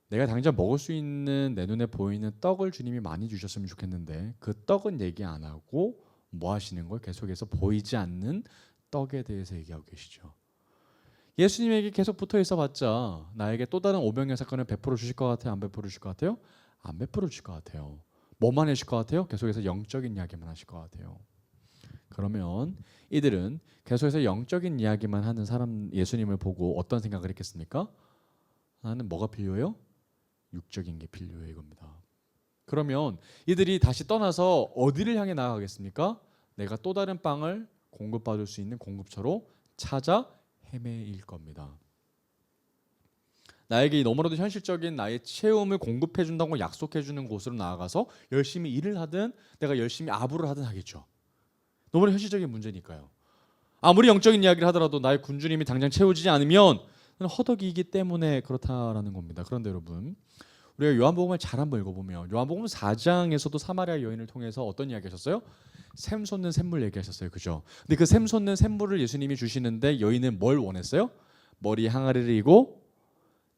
내가 당장 먹을 수 있는 내 눈에 보이는 떡을 주님이 많이 주셨으면 좋겠는데 그 떡은 얘기 안 하고 뭐 하시는 걸 계속해서 보이지 않는 떡에 대해서 얘기하고 계시죠. 예수님에게 계속 붙어 있어 봤자 나에게 또 다른 오병이어 사건을 베풀어 주실 것 같아요? 안 베풀어 주실 것 같아요? 안 베풀어 주실 것 같아요. 뭐만 하실 것 같아요? 계속해서 영적인 이야기만 하실 것 같아요. 그러면 이들은 계속해서 영적인 이야기만 하는 사람 예수님을 보고 어떤 생각을 했겠습니까? 나는 뭐가 필요해요? 육적인 게 필요해 이겁니다. 그러면 이들이 다시 떠나서 어디를 향해 나아가겠습니까? 내가 또 다른 빵을 공급받을 수 있는 공급처로 찾아 헤매일 겁니다. 나에게 너무나도 현실적인 나의 체험을 공급해 준다고 약속해 주는 곳으로 나아가서 열심히 일을 하든 내가 열심히 아부를 하든 하겠죠. 너무나 현실적인 문제니까요. 아무리 영적인 이야기를 하더라도 나의 군주님이 당장 채워지지 않으면 허덕이기 때문에 그렇다라는 겁니다. 그런데 여러분 우리가 요한복음을 잘 한번 읽어보면 요한복음 4장에서도 사마리아 여인을 통해서 어떤 이야기 하셨어요? 샘 솟는 샘물 얘기하셨어요. 그죠? 근데 그 샘 솟는 샘물을 예수님이 주시는데 여인은 뭘 원했어요? 머리 항아리를 이고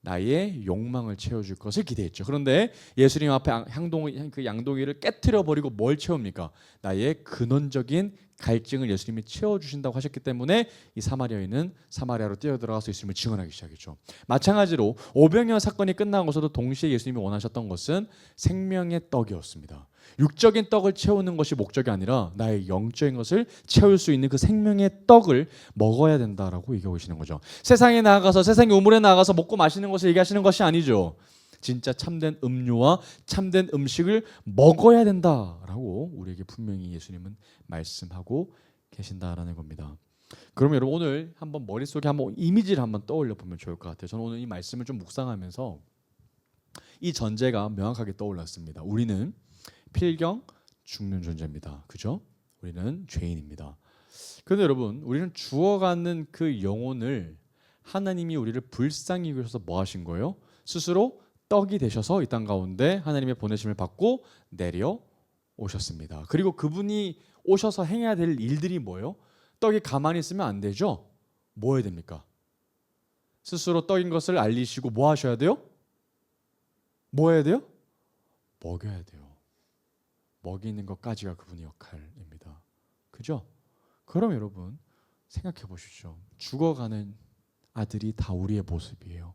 나의 욕망을 채워줄 것을 기대했죠. 그런데 예수님 앞에 그 양동이를 깨트려 버리고 뭘 채웁니까? 나의 근원적인 갈증을 예수님이 채워주신다고 하셨기 때문에 이 사마리아인은 사마리아로 뛰어들어가서 예수님을 증언하기 시작했죠. 마찬가지로 오병이어 사건이 끝나고서도 동시에 예수님이 원하셨던 것은 생명의 떡이었습니다. 육적인 떡을 채우는 것이 목적이 아니라 나의 영적인 것을 채울 수 있는 그 생명의 떡을 먹어야 된다라고 얘기하고 계시는 거죠. 세상에 나가서 세상의 우물에 나가서 먹고 마시는 것을 얘기하시는 것이 아니죠. 진짜 참된 음료와 참된 음식을 먹어야 된다라고 우리에게 분명히 예수님은 말씀하고 계신다라는 겁니다. 그러면 여러분 오늘 한번 머릿속에 한번 이미지를 한번 떠올려 보면 좋을 것 같아요. 저는 오늘 이 말씀을 좀 묵상하면서 이 전제가 명확하게 떠올랐습니다. 우리는 필경 죽는 존재입니다. 그죠? 우리는 죄인입니다. 그런데 여러분 우리는 죽어가는 그 영혼을 하나님이 우리를 불쌍히 여기셔서 뭐 하신 거예요? 스스로 떡이 되셔서 이 땅 가운데 하나님의 보내심을 받고 내려 오셨습니다. 그리고 그분이 오셔서 행해야 될 일들이 뭐예요? 떡이 가만히 있으면 안 되죠. 뭐 해야 됩니까? 스스로 떡인 것을 알리시고 뭐 하셔야 돼요? 뭐 해야 돼요? 먹여야 돼요. 먹이는 것까지가 그분의 역할입니다. 그죠? 그럼 여러분 생각해 보시죠. 죽어가는 아들이 다 우리의 모습이에요.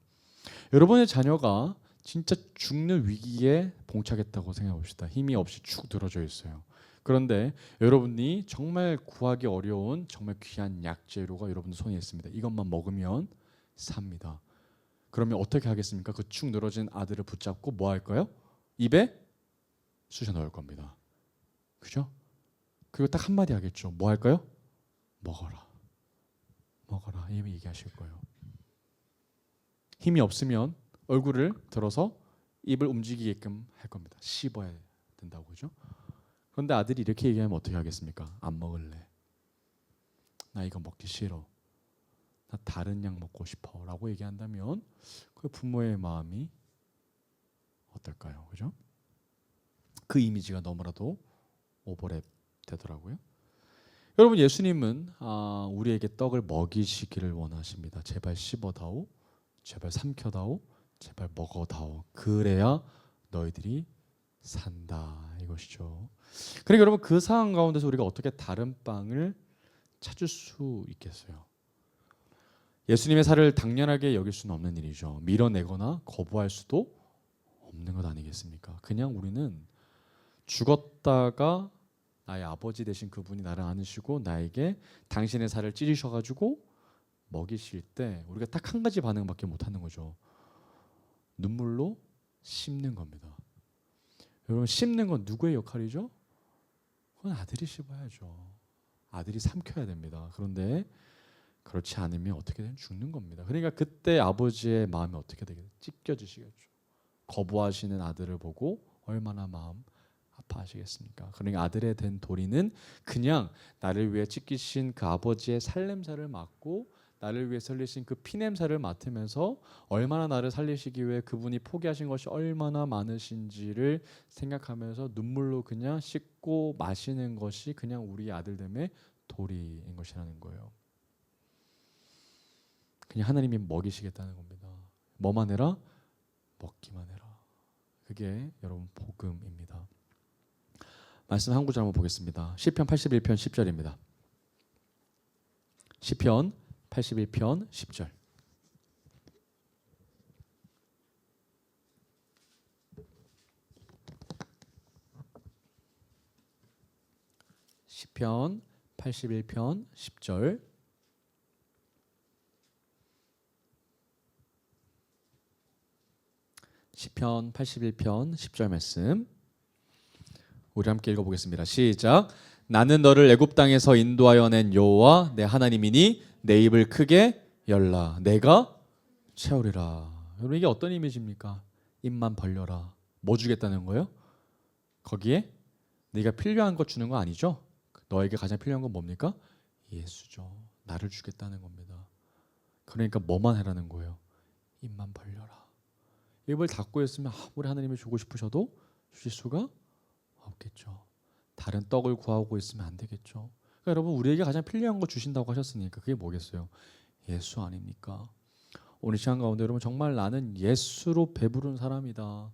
여러분의 자녀가 진짜 죽는 위기에 봉착했다고 생각해 봅시다. 힘이 없이 축 늘어져 있어요. 그런데 여러분이 정말 구하기 어려운 정말 귀한 약재료가 여러분들 손에 있습니다. 이것만 먹으면 삽니다. 그러면 어떻게 하겠습니까? 그 축 늘어진 아들을 붙잡고 뭐 할까요? 입에 쑤셔 넣을 겁니다. 그죠? 그리고 딱 한마디 하겠죠. 뭐 할까요? 먹어라. 먹어라. 이미 얘기하실 거예요. 힘이 없으면 얼굴을 들어서 입을 움직이게끔 할 겁니다. 씹어야 된다고 그죠? 그런데 아들이 이렇게 얘기하면 어떻게 하겠습니까? 안 먹을래. 나 이거 먹기 싫어. 나 다른 약 먹고 싶어. 라고 얘기한다면 그 부모의 마음이 어떨까요? 그죠? 그 이미지가 너무나도 오버랩 되더라고요. 여러분 예수님은 우리에게 떡을 먹이시기를 원하십니다. 제발 씹어다오. 제발 삼켜다오. 제발 먹어다오. 그래야 너희들이 산다 이것이죠. 그러니까 여러분 그 상황 가운데서 우리가 어떻게 다른 빵을 찾을 수 있겠어요? 예수님의 살을 당연하게 여길 수는 없는 일이죠. 밀어내거나 거부할 수도 없는 것 아니겠습니까? 그냥 우리는 죽었다가 나의 아버지 되신 그분이 나를 안으시고 나에게 당신의 살을 찢으셔가지고 먹이실 때 우리가 딱 한 가지 반응밖에 못하는 거죠. 눈물로 씹는 겁니다. 여러분 씹는 건 누구의 역할이죠? 그건 아들이 씹어야죠. 아들이 삼켜야 됩니다. 그런데 그렇지 않으면 어떻게든 죽는 겁니다. 그러니까 그때 아버지의 마음이 어떻게 되겠어요? 찢겨지시겠죠. 거부하시는 아들을 보고 얼마나 마음 아파하시겠습니까? 그러니까 아들의 된 도리는 그냥 나를 위해 찢기신 그 아버지의 살냄살을 맡고 나를 위해 살리신 그 피냄새를 맡으면서 얼마나 나를 살리시기 위해 그분이 포기하신 것이 얼마나 많으신지를 생각하면서 눈물로 그냥 씻고 마시는 것이 그냥 우리 아들됨의 도리인 것이라는 거예요. 그냥 하나님이 먹이시겠다는 겁니다. 뭐만 해라? 먹기만 해라. 그게 여러분 복음입니다. 말씀 한 구절 한번 보겠습니다. 시편 81편 10절입니다. 시편 81편 10절. 시편 81편 10절. 시편 81편 10절 말씀 우리 함께 읽어보겠습니다. 시작. 나는 너를 애굽 땅에서 인도하여 낸 여호와 내 하나님이니 내 입을 크게 열라 내가 채우리라. 여러분 이게 어떤 이미지입니까? 입만 벌려라. 뭐 주겠다는 거예요? 거기에 네가 필요한 것 주는 거 아니죠? 너에게 가장 필요한 건 뭡니까? 예수죠. 나를 주겠다는 겁니다. 그러니까 뭐만 해라는 거예요? 입만 벌려라. 입을 닫고 있으면 아무리 하나님이 주고 싶으셔도 주실 수가 없겠죠. 다른 떡을 구하고 있으면 안 되겠죠. 그러니까 여러분 우리에게 가장 필요한 거 주신다고 하셨으니까 그게 뭐겠어요? 예수 아닙니까? 오늘 시간 가운데 여러분 정말 나는 예수로 배부른 사람이다.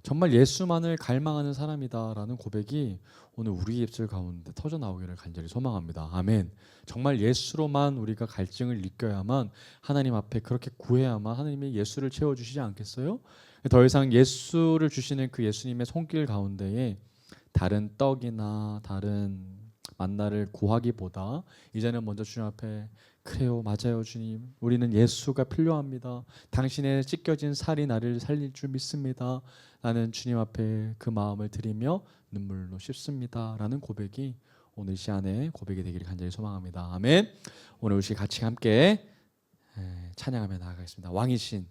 정말 예수만을 갈망하는 사람이다라는 고백이 오늘 우리 입술 가운데 터져 나오기를 간절히 소망합니다. 아멘. 정말 예수로만 우리가 갈증을 느껴야만 하나님 앞에 그렇게 구해야만 하나님이 예수를 채워주시지 않겠어요? 더 이상 예수를 주시는 그 예수님의 손길 가운데에 다른 떡이나 다른 만나를 구하기보다 이제는 먼저 주님 앞에 그래요 맞아요 주님 우리는 예수가 필요합니다. 당신의 찢겨진 살이 나를 살릴 줄 믿습니다. 나는 주님 앞에 그 마음을 드리며 눈물로 씹습니다 라는 고백이 오늘 시간에 고백이 되기를 간절히 소망합니다. 아멘. 오늘 우리 같이 함께 찬양하며 나아가겠습니다. 왕이신